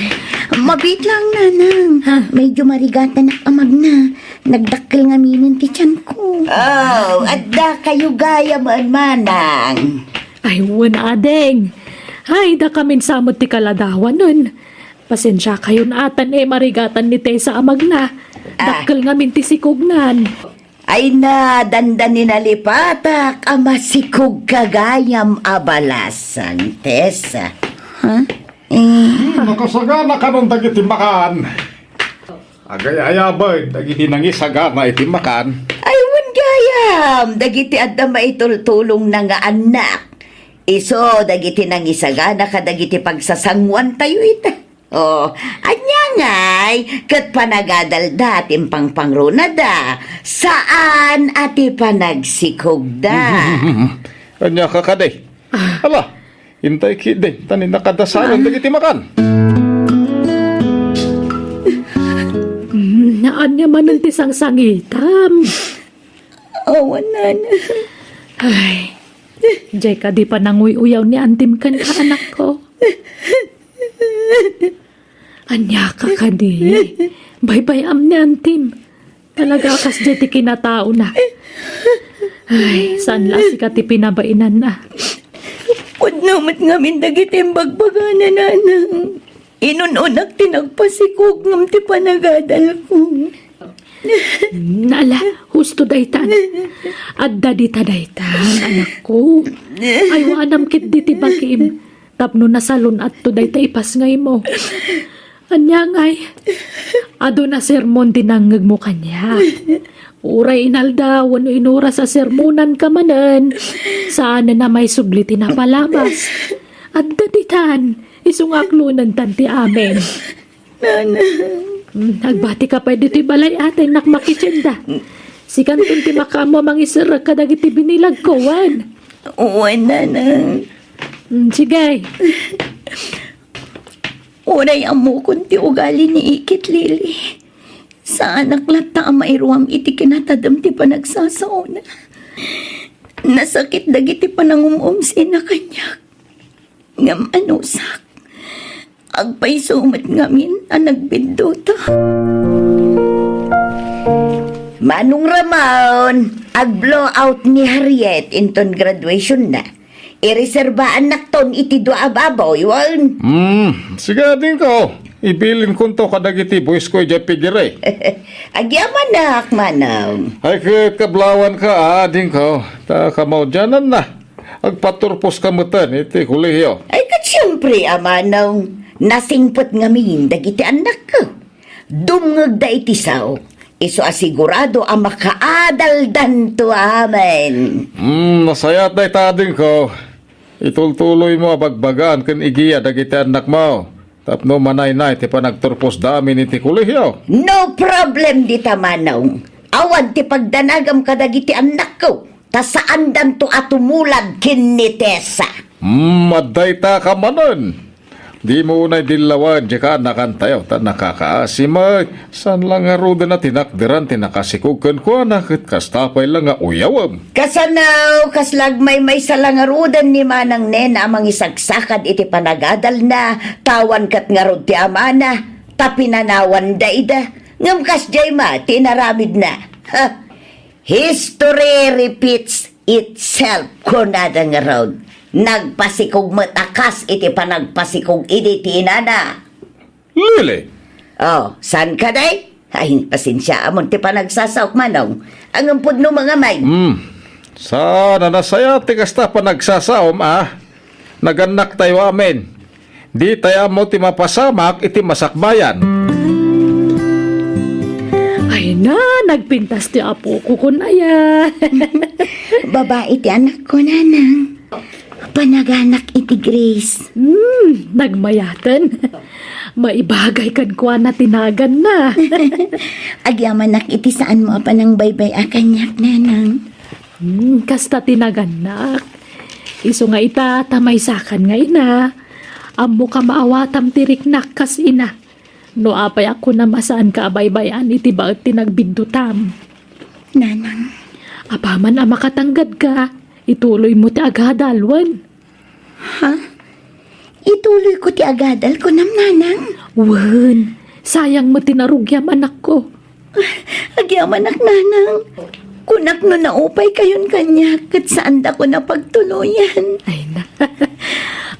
Mabit lang, nanang. Medyo marigatan amag na. Nagdakkel nga minin ti tiyan ko. Oh, adda kayo gaya man, manang. Ay, wan adeng. Ay, da kamin samot ti kaladawan nun. Pasensya kayo na atan marigatan ni Tessa amag na. Dakkel nga min ti sikugnan. Ay na, dandan ni nalipatak, amasikog kagayam abalasan, Tessa. Ha? Nakasagana ka nung dagitimbakan. Agay-ayabay, dagiti nangisagana itimakan. Ay, wan gayam, dagiti adda maitultulong na nga anak. Iso, dagiti nangisagana ka dagiti pagsasangwan tayo ita. Oh, anya ngay, kat panagadal datim pang pangrunada. Saan ati panagsikog da? Kanya ka kaday. Hala, hintay kiday, tanin nakadasalan dagiti makan. Naan niya man ang tisang sangitam. Awan na. Ay, jay ka di pa nanguy-uyaw ni antim kan ka anak ko. Anya ka di. Bye-bye am ni antim. Talaga kas jay ti kinatao na. Ay, saan la si ka ti pinabainan na. Pud namat ngamin dagitim bagbaga na nanang. Inununak tinagpasikog ngam ti panagadal ko. Nala, husto daytan. Adda di ta daytan, anak ko. Ay, waanam kit di ti bakim. Tapno na salon at to dayta ipas ngay mo. Anya ngay. Ado na sermon dinangag mo kanya. Uray inalda, wano inura sa sermonan ka manan. Saan na may subliti na palabas. Adda ditan, isungaklunan tanti amen. Nagbati ka pwede ti balay atay nakmakitsenda. Si kantun ti makamo mangisirag kadagiti binilag ko, wan. Uwan nanang. Sige. Uray amo kunti ugali ni Ikit Lili. Sa anak lata ang mairuam iti kinatadam ti panagsasauna. Nasakit dagiti panangumumsi na kanya. Ngam anusak. Agpay sumat ngamin ang nagbindota. Manong Ramon, ag-blow out ni Harriet inton graduation na. Ireserbaan nakton iti doa baboy, wan. Sige din ko. Ibilin ko to kadagiti boys ko dyan pigire. Agyaman na, manang. Ay kablawan ka ading ko. Ta kamaw dyanan na. Agpaturpos kamutan iti kulihiyo. Ay kat siyempre, amanaw. Nasingpot ngamin dagiti anak ko. Dumngag da iti sao. Iso asigurado ang makaadaldan to amin. Nasayat na itading ko. Itultuloy mo abagbagan kan igiya dagiti anak mo. Tapno manay na iti panagturpos dami ni ti kulihyo. No problem di tamanong. Awan ti pagdanagam kadagiti anak ko. Ta saan dan to atumulad kin ni Tessa. Maday ta ka manon. Di mo unay dilawan, di ka anakan tayo, ta nakakaasima. San lang nga ruda na tinakdiran, tinakasikugan ko anak, at kastapay lang nga uyawam. Kasanaw, kaslagmay may salangarudan ni Manang Nena amang isagsakad iti panagadal na, tawan kat nga rod ti amana, tapinanawan da ida, ngam kas jay ma, tinaramid na. Ha? History repeats itself, kunada nga rod. Nagpasikog matakas iti panagpasikog iti tinana. Lili, Oh, saan ka day? Ay, pasensya amon ti panagsasaok manong. Ang ampod no mga may. sana nasaya ti kasta pa nagsasaom Naganak tayo amin. Di tayo mo ti mapasamak iti masakbayan. Ay na, nagpintas ti apo ko kunaya. Babae ti anak ko, nanang. Panaganak iti Grace. Nagmayatan. Maibagay kan kuha na tinagan na. Agyaman nak iti saan mo pa ng baybay akanyak, nanang. Kasta tinaganak. Iso nga ita, tamay sakan nga ina. Amo ka maawatam tiriknak kas ina. No apay ako na masaan ka abaybayan iti ba't tinagbindutam. Nanang, Apaman ang makatanggad ka. Ituloy mo ti agadalwan. ituloy ko ti agadal ko nam, nanang. Wen, sayang mo tinarugyam anak ko. Agyaman nak, nanang. Kunak no naupay kayon kanya, kat saan da ko na pagtuluyan. Ay na,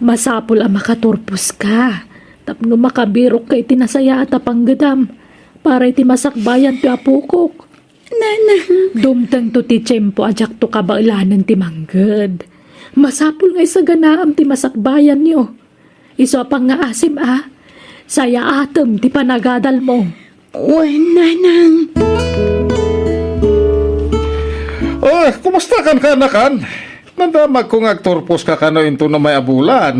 masapul ang makaturpos ka. Tapno makabirok ka iti nasaya at apanggadam. Para iti masakbayan ti apukok. Nanang, Dumtang to ti tiyempo ajak to kabailanan ti manggad. Masapul nga isa ganaam ti masakbayan nyo. Iso pang nga asim Saya atem ti panagadal mo. wen, nanang. Kumusta kan ka anakan? Nandamag kong agturpos ka kano into na may abulan.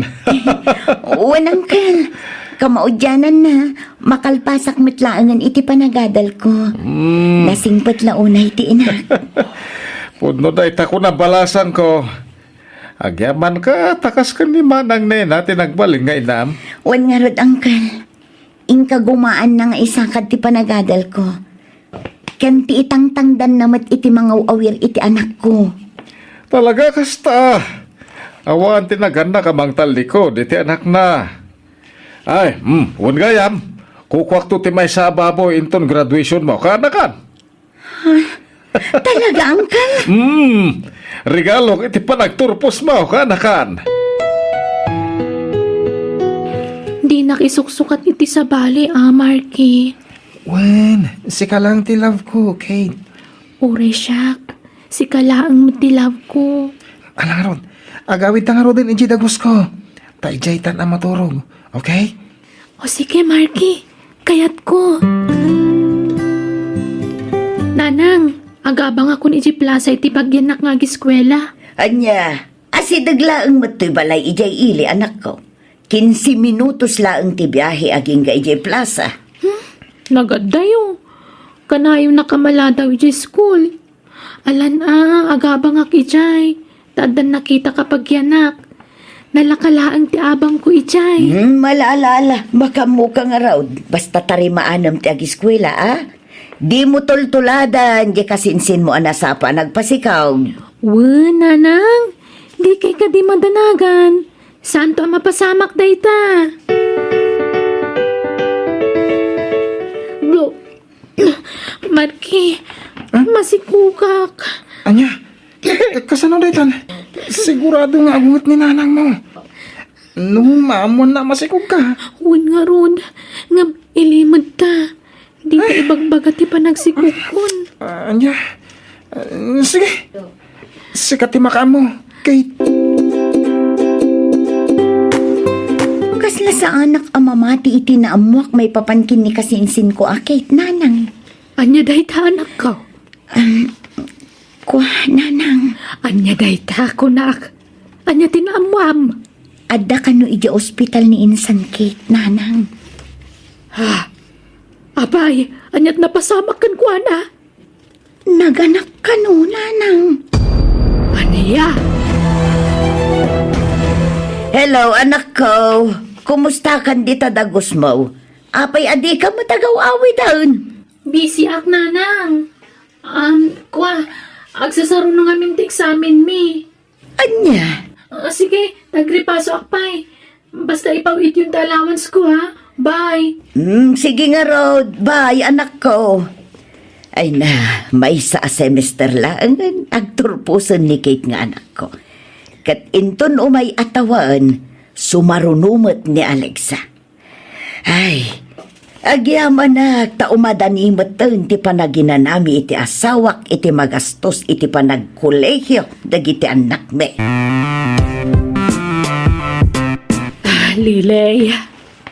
Wen, angkel. Kamaudyanan na, makalpasak mitlaangan iti panagadal ko. Nasingpat launay ti inak. Puno da ita ko nabalasan ko. Agyaman ka, takas ka ni Manang Nena, tinagbaling nga inam. Wan nga rod, angkel. Ingka gumaan na nga isakad ti panagadal ko. Ken ti itangtangdan namat iti mga awir iti anak ko. Talaga kasta. Awan tinaganda ka mang talikod, iti anak na. Ay, wan gayam. Kukwak to ti may sababoy inton graduation mo, kaanakan. Talaga, angkel? Regalo iti panagturpos mo, kaanakan. Di nakisuksukat iti sa bali, Marky. Wen, sika lang ti love ko, Kate. Ure siyak, si kalaang matilaw ko. Alang ron, agawid na nga ron din inji dagos ko. Taijay tan ang maturog, okay? O sige, Marky, kayat ko. Nanang, agabang ako ni Plaza iti pagyanak nga giskwela. Anya, asidaglaang matoy balay ijay ili, anak ko. 15 minutos laang ti biyahe aging ga ijay plaza. Nagadayo. Kanayo nakamaladaw ijay school. Alan agabang ak ijay. Tadan nakita kapag yanak. Nalakalaang ti abang ko ijay. Malaalala, baka mo ka nga raw. Basta tarimaanam ti agiskwela, Di mo tultuladan, di kasinsin mo anasapa nagpasikaw. Nanang. Di kay ka di madanagan. Saan to ang mapasamak dayta? Marky, masikukak. Anya, kasano daytan? Sigurado nga agungot ni nanang mo. Nung maamon na masikog ka. Huwag nga ron. Nga ilimad ta. Di ka ibagbaga ti panagsikukon. Anya, sige. Sikat ti maka mo, Kate. Kasla sa anak amamati iti naamuak may papankin ni kasinsin ko, Kate, nanang. Anya dayta anak ko. Kwa, nanang. Anya dayta ko nak. Anya tinamwam. Adda ka no ija ospital ni Insan Kate, nanang. Abay, anyat napasamak kan kuana. Naganak ka no, nanang. Aniya? Hello, anak ko. Kumusta kan dita dagos mo? Apay adi ka matagaw-awi daun. Busy ak nanang. Agsasaro na nga mintik sa amin, mi. Anya? Sige, tagripaso akpay. Basta ipawit yung allowance ko, ha? Bye. Sige nga, Rod. Bye, anak ko. Ay na, may sa semester lang agturpusan ni Kate nga anak ko. Kat inton umay atawan, sumarunumot ni Alexa. Ay, agyaman na taumadanimot ti panaginanami iti asawak iti magastos iti panagkolehyo dagiti anak me. Lilay.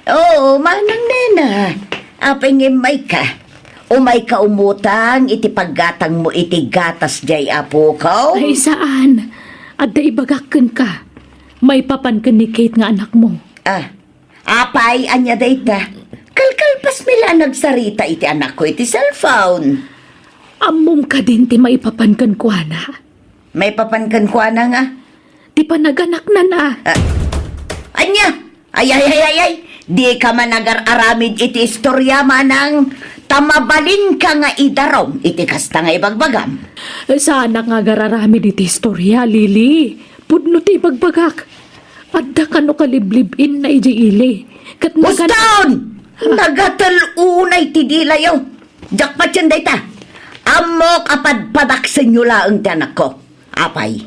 Oo, manang nena. Apingin may ka. Umay ka umutang iti paggatang mo iti gatas jay apo ko. Ay, saan? Adda ibagakan ka. May papan ka ni Kate nga anak mo. Apay, anya dayta. Kalkalpas mila nagsarita iti anak ko iti cellphone. Among ka din ti maipapan kan kuana. May papankan ko na nga. Ti panaganak na na. Anya? Ay. Di ka man nagar-aramid iti istorya manang tamabalin ka nga idarom iti kasta nga ibagbagam. Sana nga gararami diti istorya, Lili. Pudno ti ibagbagak. Adda ka no kaliblibin na ijiili. Kat Muston! Nagatal-unay ti dilayo. Jakpat yan dayta. Amok apadpadak sa inyo laang ti anak ko. Apay,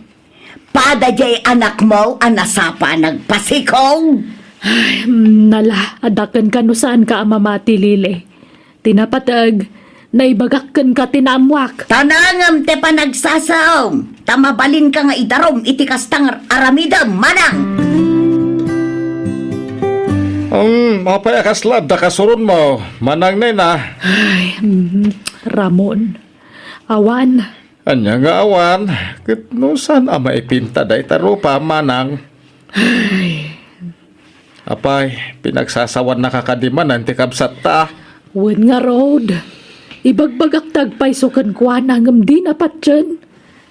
padajay anak mo anasapa nagpasikong. Ay, nala, adakan ka no saan ka amamati, Lili. Tinapatag, naibagakkan ka tinamwak. Tanangam te pa nagsasaom. Tamabalin ka nga idarom iti kastang aramidam manang. Mapay akaslad da kasurun mo. Manang nena. Ay, Ramon. Awan. Anya nga awan. Kat no saan ama ipinta da itarupa manang. Apay, pinagsasawan na kakadiman ti kabsat ta. Wen nga road. Ibagbagak tagpay sukan kwa nangam di na patyan.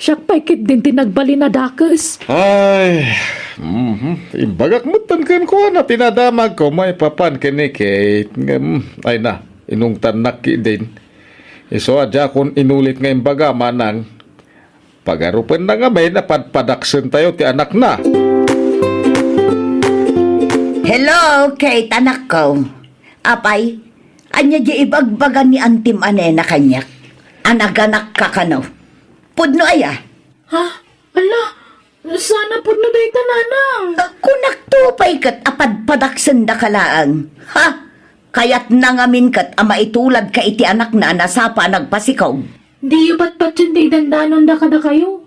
Siyak pa'y kit din tinagbali na dakas. Ay, imbagak mo tankan ko na tinadamag ko may papan kini Kate. Ay na, inung tanak ki din. Iso adya kung inulit nga imbaga manang. Pagarupan na nga may napadpadaksen tayo ti anak na. Hello, Kate, anak ko. Apay, anya di ibagbagan ni Antim Ane na kanyak. Anaganak ka kano. Pudno aya. Ha? Ala, sana po na day tananang. Kung naktupay kat apadpadaksen da kalaang. Ha? Kayat nangamin kat ama itulad ka iti anak na nasapa nagpasikaw. Di yung ba't yun di dandanon da kada kayo.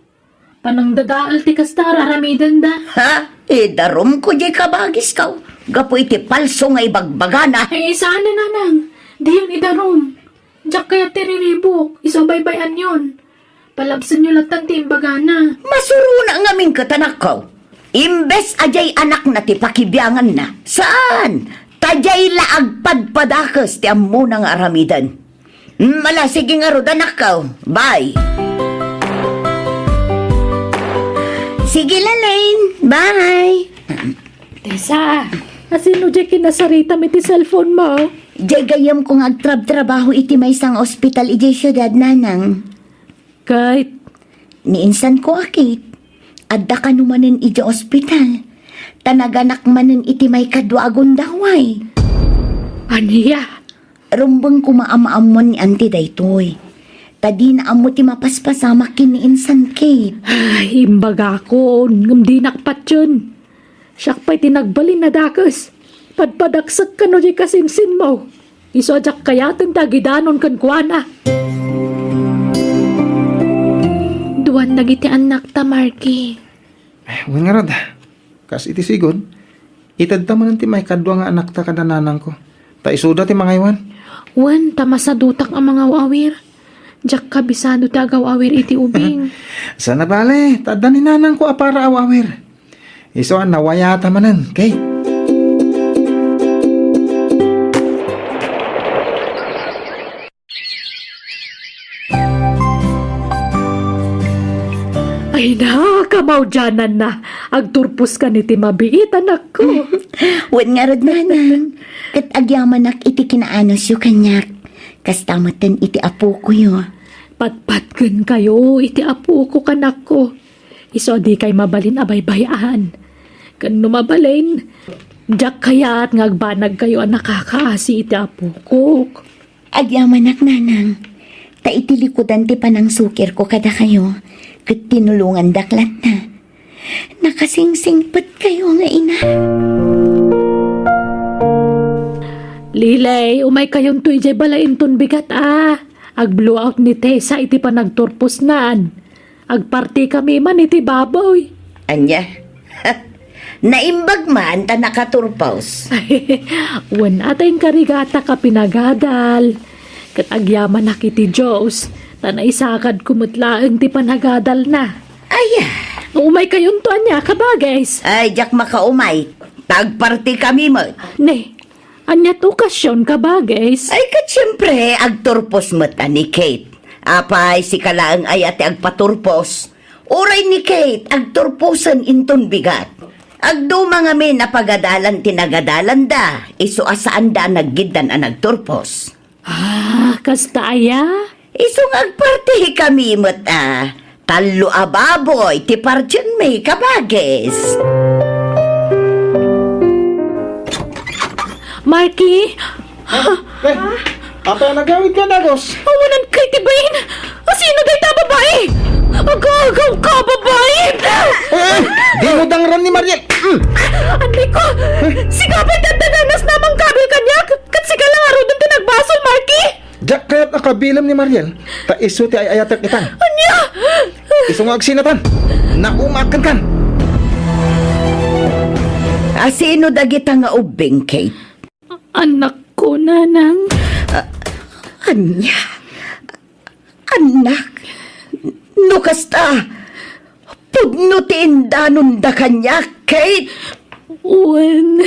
Panang dadaal ti kastar aramidan da. Ha? Darom ko di kabagis kaw. Gapo iti palso nga ibagbagana. Ay, saan na nanang? Di yun idarom. Diyak kaya tiriribok. Isabaybayan yun. Palabsan nyo lang ti imbagana. Masuruna nga min katanak ko. Imbes ajay anak na ti pakibyangan na. Saan? Tajay laag padpadakas ti ammo ng aramidan. Mala, sige nga ro, anak ko. Bye. Sige, Lalaine. Bye. Tessa, asino di kinasarita mi ti cellphone mo? Jay gayam kong agtrab-trabaho iti may isang ospital iti syudad nanang. Kahit, Niinsan ko akit. Adda ka numanen iti ospital. Tanaganak manen iti may kadwagon daway. aniya? Rumbang kumaamaamon ni Auntie daytoy. Tadi na amo ti mapaspasamak ni Insan Kate. Ay, imbaga ko, ngam di nakpat yun. Siyak pa'y tinagbalin na dakas. Padpadaksak ka no di kasinsin mo. Isodyak kayatan tagidanon kan kuana. Duwan nagiti anak ta, Marky. Wen nga rod. Kas iti sigon. Itad ta man ti may kadwa nga anak ta kananang ko. Ta isuda ti mga iwan. Wan, tama sa dutak ang mga awir. Jak kabisado tagaw awir iti ubing. Sana bale, tada ni nanang ko para awawir. Iso ang nawayata manan, Kate. Ay na, kamaudyanan na. Agturpos ka ni Timabiit, anak ko. Wan nga rod nanang. Kat agyaman ak iti kinaanos yu kanyak. Kastamatan iti apo ko yu. Patpatken kayo, iti apo ko kanak ko. Iso di kay mabalin abay-bayaan. Kan mabalin, jak kaya at ngagbanag kayo ang nakakaasi iti apo ko. Agyaman ak nanang. Ta iti likudan ti panang sukir ko kada kayo. Kat tinulungan daklat na. Nakasingsingpet kayo nga ina. Lilay, umay kayong tuy jay balain ton bigat Ag-blow out ni Tessa iti pa nagturpos naan. Agparti kami man iti baboy. Anya? Naimbag man ta nakaturpaus. Wan atay karigata ka pinagadal. Kat agyaman na kiti Diyos. Tanaisakad kumutlaang ti panagadal na. Aya. Umay kayong tuan niya kabagays. Ay, jak makaumay. Tagparti kami mo. Ne, anyat okasyon kabagays. Ay, kat siyempre, agturpos mo ta ni Kate. Apay, si kalaang ay ate agpaturpos. Uray ni Kate, agturposan inton bigat. Agdo mga may napagadalan tinagadalan da. Iso asaan da naggidan ang nagturpos. Kasta aya? Isong agparti kami mo ta. Talo ababoy, ti parchen may kabages. Marky? Apa nagawid ka, Dagos? Awanan kay Tibain! Sino dahi ta babae? Agagaw ka babae! Di mo dangran ni Mariel. Andi ko! Sigapay tatadanas namang kabil kanyak! Kat sigalang araw doon tinagbasol, Marky! Diyak kaya't nakabilam ni Mariel. Ta iso ti ay ayatek itan. Anya! Iso nga agsinatan. Naumakan kan. Sino dagita nga ubing, Kate? Anak ko, nanang. Anya? Anak? Nukasta? Pudno ti indanon da kanya, Kate? Uwan.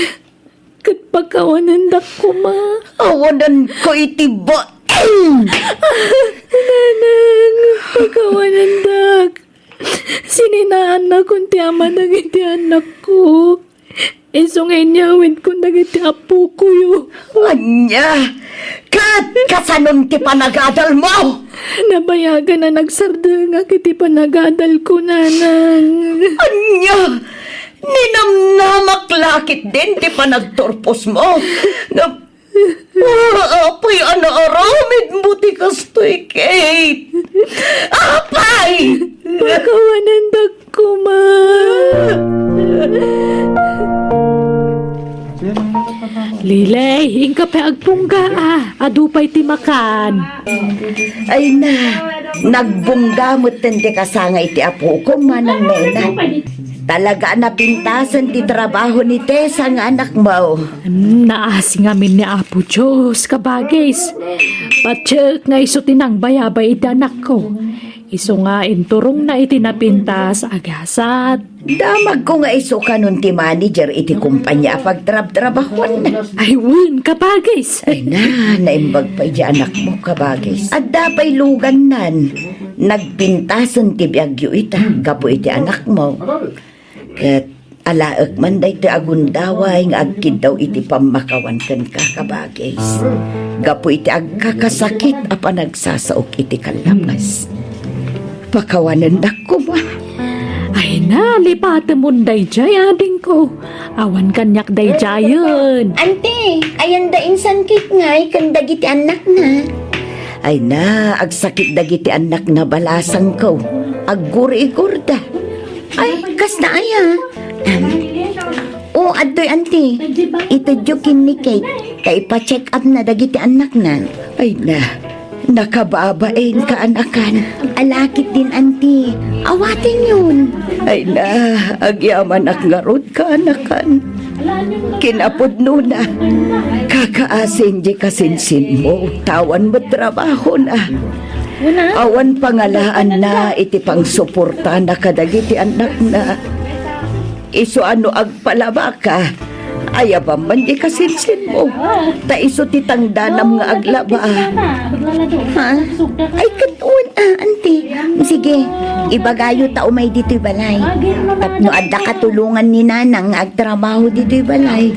Kat pagkawanan da ko, ma. Awanan ko iti Nanang, pagkawanan da. Sininaan na kung ti ama nagiti anak ko. Isong inyawin kung nagiti apo ko yun. Anya? Kat kasanon ti panagadal mo? Nabayagan na nagsarda nga kiti panagadal ko, nanang. Anya? Ninamnamak lakit din ti panagturpos mo. Apay, anaaramid mo ti kastoy, Kate. Apay! Pagkawanan da ko, ma. Lilay, ingka pa agpungga adupay ti makan. Ay na, nagbunggamot ti kasangay ti apo ko manang nena. Talaga napintasan ti trabaho ni Tessa nga anak mo. Naasing amin ni Apo Diyos, kabagis. Patsyak nga iso tinang bayabay iti anak ko. Iso nga inturong na iti napintas agasat. Damag ko nga iso ka nun ti manager iti kumpanya pagtrab-trabahon. Ay, wun, kabagis. Ay na, naimbag pa iti anak mo kabagis. At dapay lugan nan, nagpintasan ti biyagyo ita, gapo iti anak mo. Kat alaak man day ti agundaway nga agkid daw iti pamakawan kan ka kabagis. Gapo iti agkakasakit apa nagsasaok iti kalapas. Pakawanan da ko ba? Ay na, lipatan mo day jay, ading ko. Awan kanyak day jayon. Ante, ayan da insan kit ngay, kan dagiti anak na. Ay na, agsakit dagiti anak na balasang ko. Agguri-igurda. Ay, kas na aya. Adoy ante, itudyokin ni Kate. Kay pa-check up na dagiti anak na. Ay na, nakababain ka anakan. Alakit din ante. Awatin yun. Ay na, agyaman ak ngarod ka anakan. Kinapudno na. Kakaasin di kasinsin mo. Tawan mo trabaho na. Awan pangalaan na iti pang suporta na kadagiti anak na. Iso ano agpalaba ka. Ayaba man di kasinsin mo. Ta iso titangdanam nga aglaba. Ha? Ay katuon auntie. Sige, ibagayo ta umay dito'y balay. Tapno adda katulungan ni nanang nga agtrabaho dito'y balay.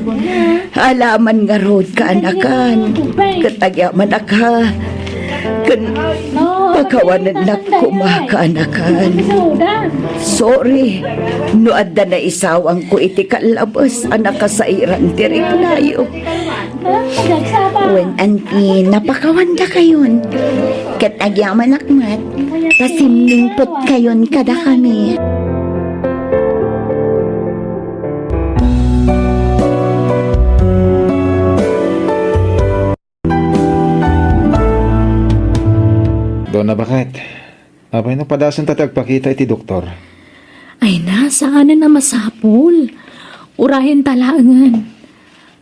Alaman nga road ka anakan. Katagyaman aka. Pagkawanan na kumakaanakan. Sorry, no adda na isawang ko iti kalabas anak ka sa iran tirik layo. Wen auntie, napakawanda kayon. Katagyaman akmat, kasimlingpot kayon kada kami. Doon na bakit? Abay na padasan tatagpakita iti doktor. Ay na, saan na masapol? Urahin talangan.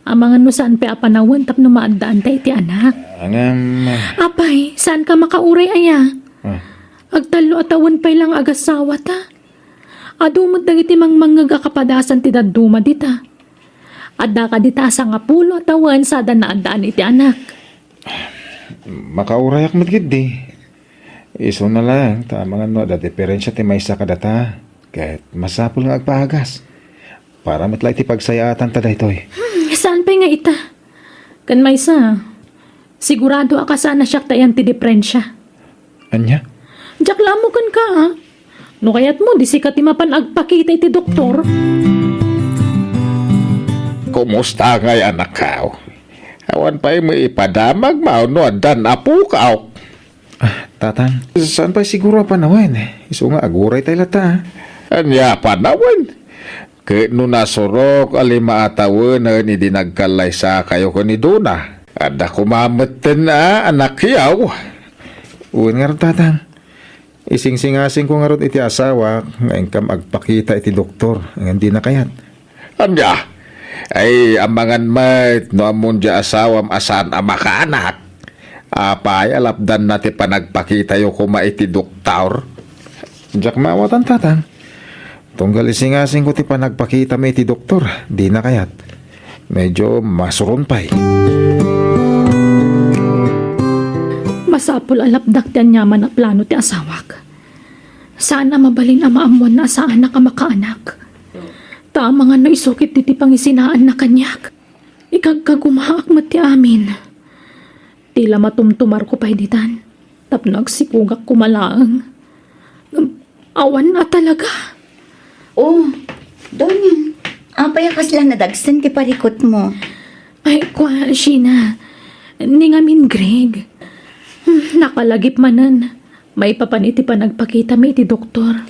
Ang mga no saan pa apanawan tapno maandaan tayo iti anak. Angam... Apay, saan ka makauray aya? Ah, Agtalo at awan pa'y lang agasawa ta. Adumot dagiti mang mga kapadasan ti daduma dita. Adda ka dita sa nga pulo at awan sada na andaan iti anak. makaurayak matgid di. Iso na lang, tama nga no, da diferensya ti may sa kadata. Kahit masapol nga agpahagas. Para matlay ti pagsayatan ta daytoy. Saan pa nga ita? Kan may sa, sigurado ka sana siya tayan ti diferensya. Anya? Jakla mo kan ka ha? No kayat mo, di sikat ti mapan agpakita iti doktor. Kumusta ngay anak kao? Awan pa'y mo ipadamag mao no dan apu kao. Tatang, saan pa siguro panawan? Iso nga aguray tayo lata. Anya panawan. Ke no nasurok alima atawon na ni dinagkalay sa kayo ko ni Duna. Ada kumameten na anak yaw. Uwan nga rin tatang. Ising-singasing ko nga rin iti asawa nga ingkam agpakita iti doktor. Ang hindi na kayat. Anya, ay amangan mat no amon di asawam asan ama ka anak. Apay alapdan nati panagpakita yo kuma iti doktor. Diyak maawatan tatang. Tunggal ising-asing ko ti panagpakita may iti doktor. Di na kayat. Medyo masuron pa'y. Masapol alapdak tiyan nyaman na plano ti asawak. Sana mabalin ang maamuan na sa anak ang makaanak. Tama nga na isukit ti pangisinaan na kanyak. Ikagkagumaak mat ti amin. Tila matumtumar ko pa editan. Tapno agsikugak kumalaang. Awan na talaga. Oh, Donyan. Apay akas lang nadagsan ti parikot mo. Ay, kwa, Sheena. Ningamin, Greg. Nakalagip manan. May papaniti pa nagpakita may ti doktor.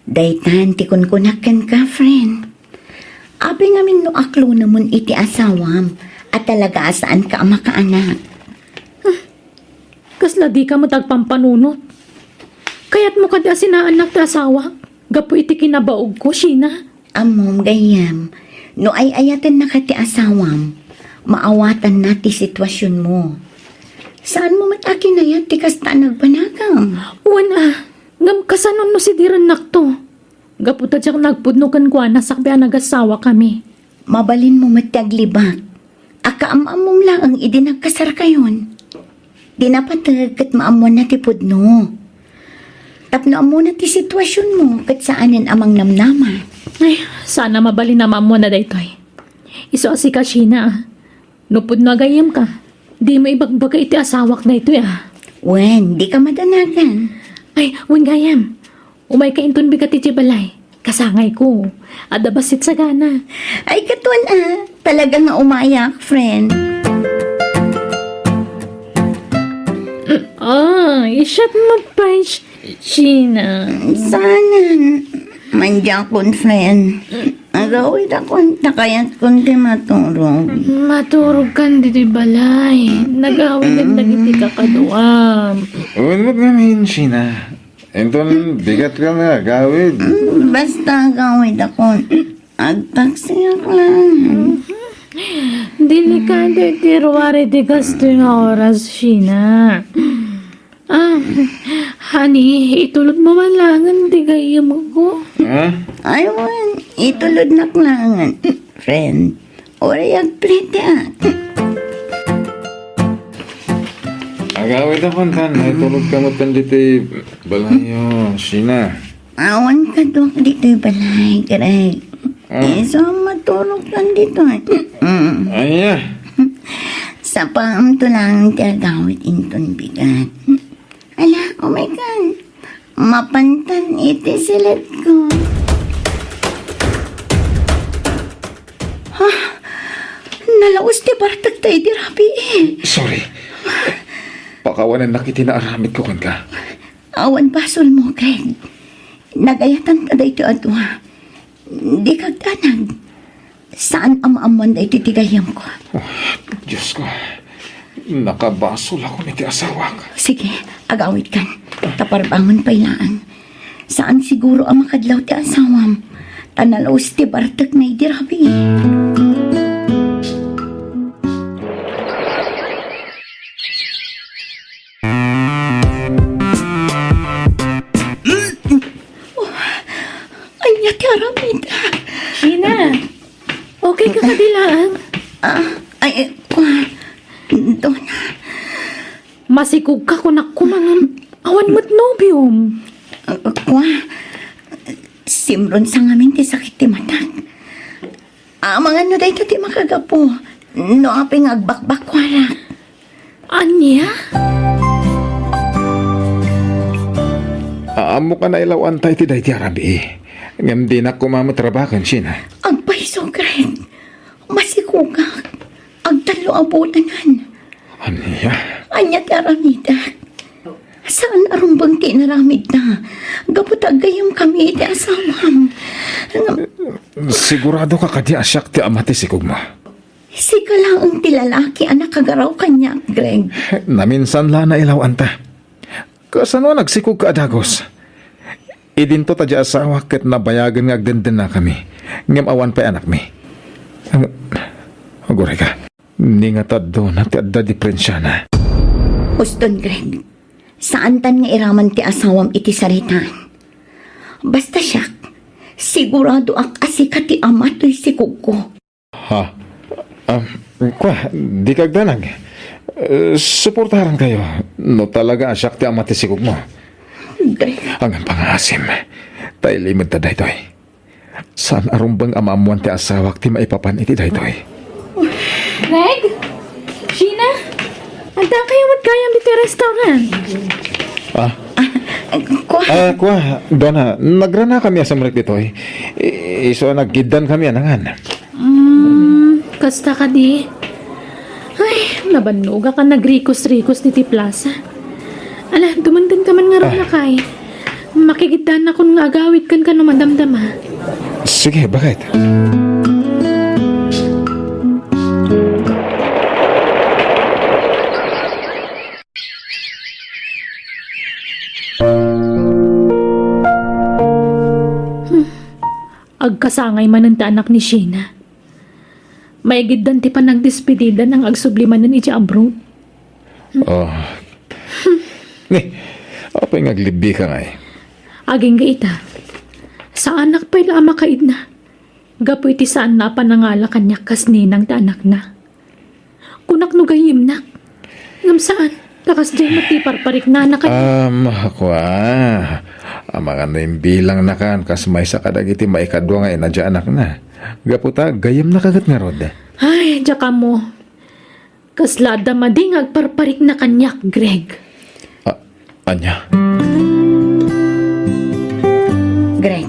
Daytan, ti kunkunakan ka, friend. Apay ngamin no aklo namun iti asawam at talaga asaan ka ang makaanak. Kasla di ka mo tagpampanunot. Kaya't mo kada sinaanak ti asawa. Gapo iti kinabaog ko, Sheena. Amom gayam, no ay ayatan na ka ti asawam, maawatan na ti sitwasyon mo. Saan mo matakin na yan ti kasta nagpanagam? Wana, ngam kasanon no si diran nakto. Gapo ta siya nagpudno kan kwa nasakbya nagasawa kami. Mabalin mo mataglibak. Akaamamom lang ang idinagkasar kayon. Di napatag kat maamuan na ti pudno. Tapno amo na ti sitwasyon mo kat saanin amang namnama. Ay, sana mabali na mo na daytoy. Iso asi ka, Sheena. Nupod na gayam ka. Di mo ibagbaga iti asawak na ito Wen, di ka madanagan. Ay, wen gayam. Umay ka inton bigat iti balay. Kasangay ko. Adabasit sa gana. Ay katuan talaga nga umayak, friend. Isyat mo pa, Sheena. Sana, mandyan kon, friend. Agawid ako, takayat kon di maturog. Maturog kan diti balay. Nagawin at nagiti kakaduam. Uwan mo gamin, Sheena. Enton, bigat ka na, gawid. Basta agawid ako. Agtaksiyak lang. Delikado iti ruwari ti gasto nga oras, Sheena. Honey, itulot mo malangan ti gayam ko. Aywan, itulod na klangan. Friend, oray agplete at. Agawid akong tan. Itulog ka mo tan dito balayo, Sheena. Awan ka doon dito'y balay, Greg. So, matulog lang dito. Aya. Sa paamto lang ti agawit inton bigat. Ala, oh my God. Mapantan iti silat ko. Ha? Nalaos ti Bartak tayo di Rabi eh. Sorry. Pakawanan na kitinaaramid ko kan ka. Awan basol mo, Greg. Nagayatan ka dito atwa. Di kagdanag. Saan ama-aman dito tigayam ko? Diyos ko. Nakabasol ako niti asawa ko. Sige, agawit kan. Taparbangon pailaan. Saan siguro ang makadlaw ti asawam? Tanalaos ti Bartak na idirabi. Anya ti aramida. Sheena, okay ka kadilaan? Doon. Masikog ka kung nakumangan awan mo't nobium. Kwa, simron sa ngamin ti sakit ti matag. Mga no dahito ti makagapo. No aping agbakbak warak. Anya? Aamo ka na ilawan tayo ti dahi ti arabi. Ngam di na kumamutrabakan, Sheena. Agpaiso, Greg. Masikugak. Agtalo abulanan. Aniya? Anya ti aramida. Saan arumbang tinaramid na? Gaputag gayam kami ti asawam. Sigurado ka kadi asyak ti amati sikog mo. Sika lang ang tilalaki anak kagaraw kanya, Greg. Naminsan la na ilawan ta. Kasano nagsikog ka adagos? Idinto ta di asawa ket nabayagan nga agdenden na kami. Ngam awan pa anak mi. Agore ka. Ni nga taddo na ti adda diferensya na. Uston, Greg. Saan tan nga iraman ti asawam iti saritaan? Basta siyak, sigurado ak asika ti ama to'y sikog ko. Ha? Kwa, di kagdanag. Suportahan kayo. No talaga asyak ti amati sikog mo. Greg, Hanggang pangasim. Tayo limod ta daytoy. Saan arumbang amamuan ti asawak ti maipapan iti daytoy? Greg? Sheena? Anda kayo magkayam dito restaurant. kwa, Kwa, Donna, nagrana kami sa mulik ditoy. Iso naggidan kami anangan. Kasta ka di. Ay, nabanuga ka nagrikos-rikos diti plaza. Ala, dumandan ka man nga rin na kay. Makikitan ako nga agawit kan ka no madamdama. Sige, bakit? Agkasangay man ang anak ni Sheena. Maigiddan ti pa nagdespedida ng agsubliman ni abroad. Oh. Apa yung aglibi ka nga eh? Aging gaita. Sa anak pa'y lama kaid na. Gapoy ti saan na panangala kanya kas ninang ta anak na. Kunak no gayim na. Ngam saan? Lakas dyan matiparparik na anak kanya. Kwa. Mga bilang na kan, kas may sa kadagiti maikadwa nga inadya anak na. Gaputa, gayam na kagat nga rod. Ay, dyan mo. Kaslada mading agparparik na kanyak, Greg. Anya? Greg,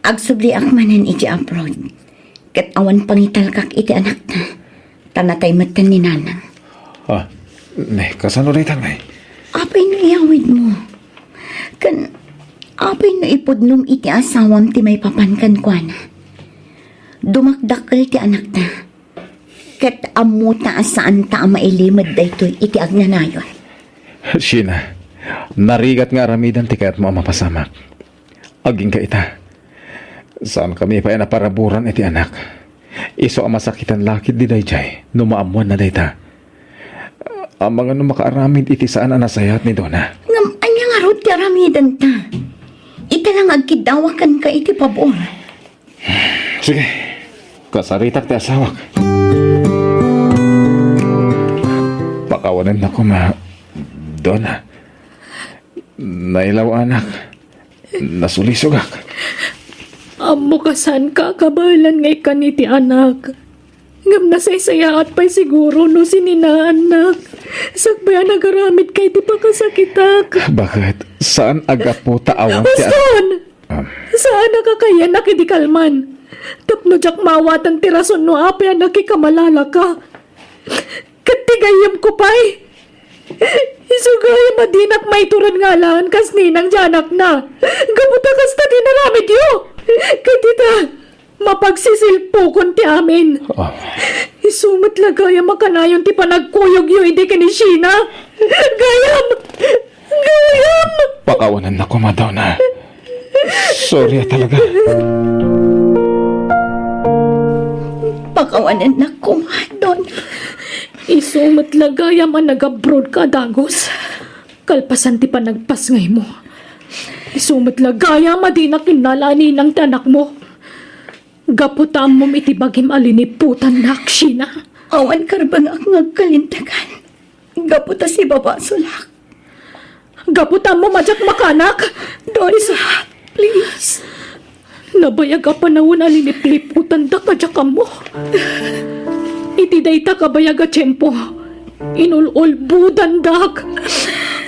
agsubli akmanan iti abroad. Kat awan pangital kak iti anak na. Tanatay matan ni nanang. Kasano rin tangay? Apay no iawid mo. Kan, apay no ipudnom iti asawam ti may papankan kwa na. Dumakdakkel ti anak na. Kat amuta asaan ta mailimad daytoy iti agnanayon. Sheena, narigat nga aramidan ti kayat mo ang mapasamak. Aging ka ita. Saan kami pa naparaburan iti anak? Iso ang masakitan lakit di dayjay, numaamuan na dayta. Ang mga numakaramid iti saan ang nasayat ni Dona. Ngam, anya nga rod ti aramidan ta. Ita lang agkidawakan ka iti pabor. Sige, kasaritak ti asawak. Pakawanan na ko Dona. Nailaw anak. Nasulisugak. Amo kasan ka kabalan ngay kaniti anak. Ngam nasaysayaat pa'y siguro no sininaanak. Sakbaya nagaramit kay di pa kasakitak. Bakit? Saan agapo taawang ti anak? Saan? Saan nakakaya nakidikalman? Tapno jak mawatan tirason no apya nakikamalala ka. Katigayam ko pa'y. Isugay madinak may turan nga lan kas ninang janak na. Gabuta kas ta dinaramid yo. Katita, mapagsisilpokon ti amin. Isumat lagaya makanayon ti panagkuyog yo hindi ka ni Sheena. Gayam! Gayam! Pakawanan na ko Dona. Sorry talaga. Pakawanan na kumadon. Isumat lagaya man nag-abroad ka, Dagos. Kalpasan ti panagpasngay mo. Isumat lagaya madi na kinalani ng tanak mo. Gaputam mo itibagim aliniputan na Sheena. Awan karbang ak ngagkalintagan. Gaputa si Baba Sulak. Gaputam mo majak makanak. Doris, please. Nabayag ka panahon alinipliputan da kajakam mo. Iti dayta kabayag a tiyempo. Inulol budandak.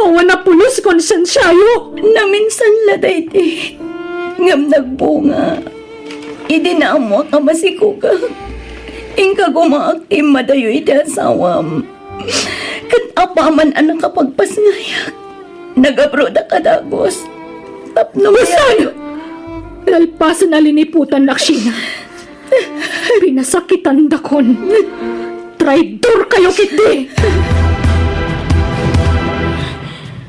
Awan na pulos konsensyayo. Naminsan laday ti. Ngam nagbunga. Idi na mo ka masiko ka. Ingka gumaaktim madayo iti asawam. Kat apaman ang nakapagpasngayak. Nagabroda ka Dagos. Tapno Basan! Lalpasan na liniputan na Sheena. Pinasakitan dakon. Traidor kayo kiti!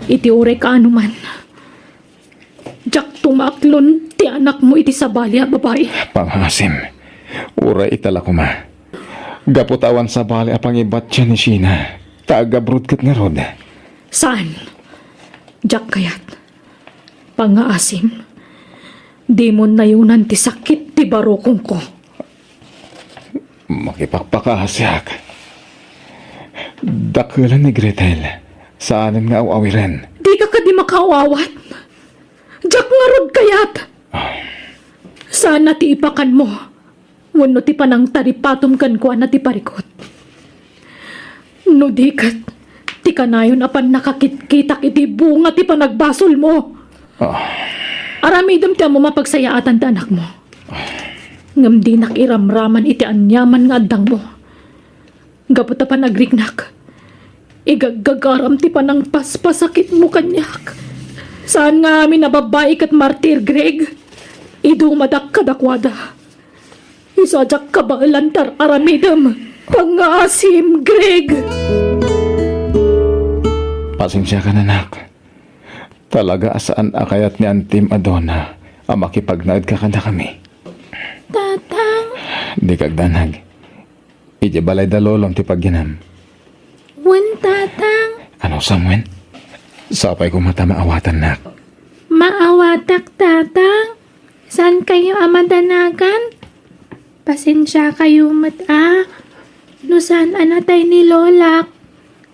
Iti ure ka anuman. Jak tumaklon ti anak mo iti sabalya babae. Panghasim. Uray itala ko Gaputawan sa bali apang ibat siya ni Sheena. Taagabrod kat nga rod. Saan? Jak kayat. Pangaasim. Di mo nayunan ti sakit ti barokong ko. Makipagpakahasyak. Dakulan ni Gretel. Saanan nga awiren. Di ka di makaawawat. Jak nga rod kayat. Sana ti ipakan mo. Wano ti panang taripatom kan ko na ti parikot. No di kat, ti kanayon apan nakakitkitak iti bunga ti panagbasol mo. Aramidom ti mo mapagsayaatan ti anak mo. Ngam di nakiramraman iti anyaman nga addang mo. Gapot pa nagriknak. Igagagaram ti panang paspasakit mo kanyak. Saan nga amin nababaik at martir, Greg? Idumadak kadakwada. Isadyak ka ba lantar aramidam? Pangasim, Greg! Pasensya ka na, nak. Talaga asaan akayat ni Antim Adona ang makipagnaid ka kada kami. Tatang, Di kagdanag. Ije balay dalolom ti pagginam. wan tatang, Ano, Samuel? Sapay ko mata maawatan, nak. Maawatak tatang, saan kayo amadanagan? Pasensya kayo no saan anatay ni Lolak?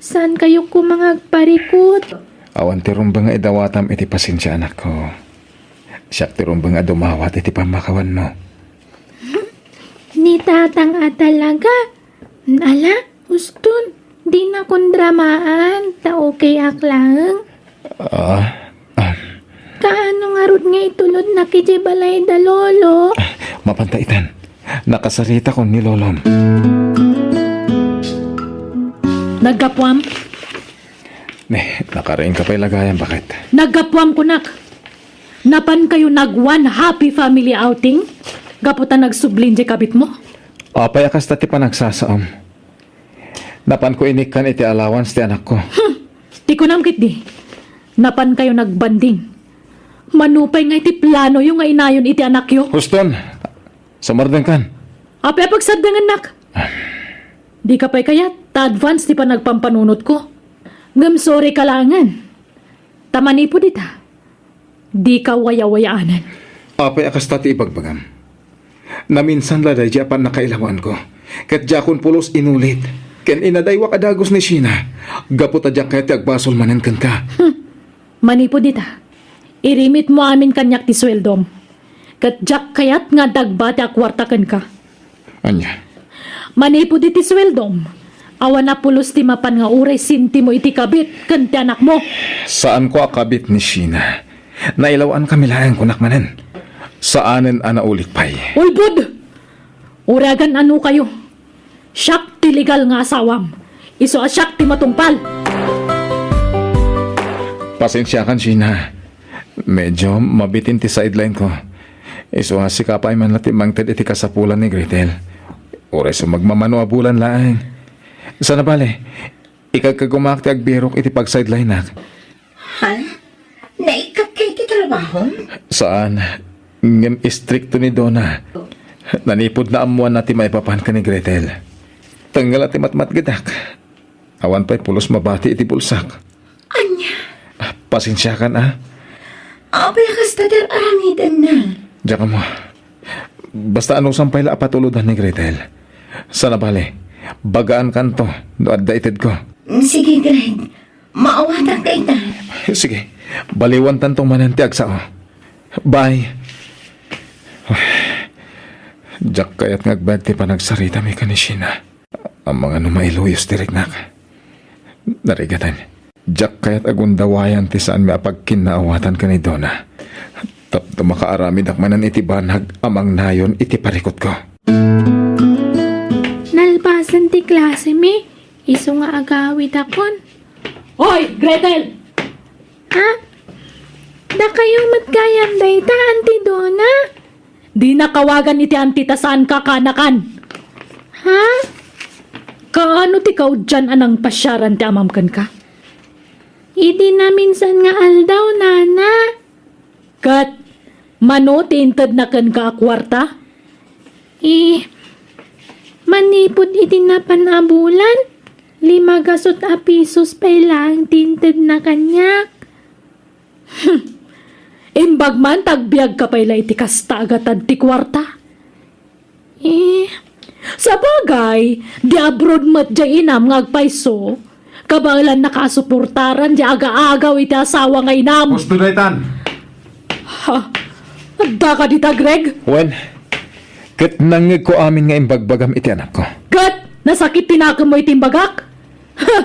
Saan kayo kumangagparikot? Awan ti rumbang nga idawatam iti pasensya anak ko. Siyak ti rumbang nga dumawat iti pamakawan mo. Ni tatang talaga? Ala, ustun, di na kondramaan, ta okay aklang. Kaano nga rod nga itulod na kijibalay da lolo? Mapantaitan. Nakasarita ko ni Lolom. Naggapwam? Nakaraing ka pa'y lagayan. Bakit? Naggapwam ko nak. Napan kayo nag-one happy family outing? Gaputan nagsublin di kabit mo? Apay akas tati pa nagsasaom. Napan ko inikan iti allowance ti anak ko. Di ko namkit di. Napan kayo nagbanding. Manupay nga iti plano yung nga inayon iti anak yo. Huston, samardan kan. Ape pagsaddangan nak. Di ka pa'y kayat, ta-advance di pa nagpampanunot ko. Ngam sorry kalangan. Tamani po dita. Di ka waya-wayaanan. Apay akas tati ibagbagam. Naminsan laday di apan nakailawan ko. Kat jakon pulos inulit. Ken inaday wakadagos ni Sheena. Gapot adyak kaya ti agbasol manen kan ka. Mani po dita. Irimit mo amin kanyak ti sweldom. Kat jak kayat nga dagba ti akwartakan ka. Anya, Mani po diti sweldom. Awan na pulos ti mapan nga uray sinti mo iti kabit kan ti anak mo. saan ko akabit ni Sheena? Nailawaan kami laeng kunak manen. Saanen ana ulit pay. Ulbud! Uragan ano kayo? Siyak ti legal nga asawam. Iso asyak ti matungpal. Pasensya kan, Sheena. Medyo mabitin ti sideline ko. Iso si kapay man lati mangted iti kasapulan ni Gretel. Oray so magmamano abulan laeng. Sana bale, ikagkagumak ti agbirok iti pag-sideline nak. Ha? Naikap kay ti trabaho? Saan? Ngem istrikto ni Donna. Nanipod na amuan na ti maipapan ka ni Gretel. Tanggal at matmat gadak. Awan pa'y pulos mabati iti bulsak. Anya? Pasensya kan Abay akas tader aramidan na. Diyan ka mo. Basta anong sampay la apatuludan ni Gretel. Sana bale, bagaan kanto, doad daited ko. Sige, Greg. Maawatan kay ta. Sige, baliwan tantong manantiag sao. Bye. Diyak kayat ngagbagti pa nagsarita may kanisina. Ang mga numailuyos dirignak. Narigatan. Diyak kayat agundawayan ti saan may apagkinaawatan ka ni Donna. Tapos makaaramid akmanan iti banag amang nayon iti parikot ko. Nalpasan ti klase mi. Iso nga agawid akon. Hoy, Gretel! Ha? Da kayo matgayam dayta, Auntie Donna? Di nakawagan iti antita saan ka kanakan. Ha? Kaano ti kaudyan anang pasyaran ti amamkan ka? Idi na minsan nga aldaw, nana. Kat, mano ti inted na kan ka akwarta? Manipod iti na panabulan. 5 gasot a pisos pa'y lang tinted na kanyak. Imbag man tagbiag ka pa'y iti kasta agatad ti kwarta. Sa bagay, di abroad mat di inam ngagpaiso, kabalan nakasuportaran di aga-agaw iti asawa nga inam. Gusto daytan. Ha? Adda ka dita, Greg? Wen, kat nangig ko amin nga imbagbagam iti anak ko. Kat, nasakit tinaka mo iti bagak? Ha?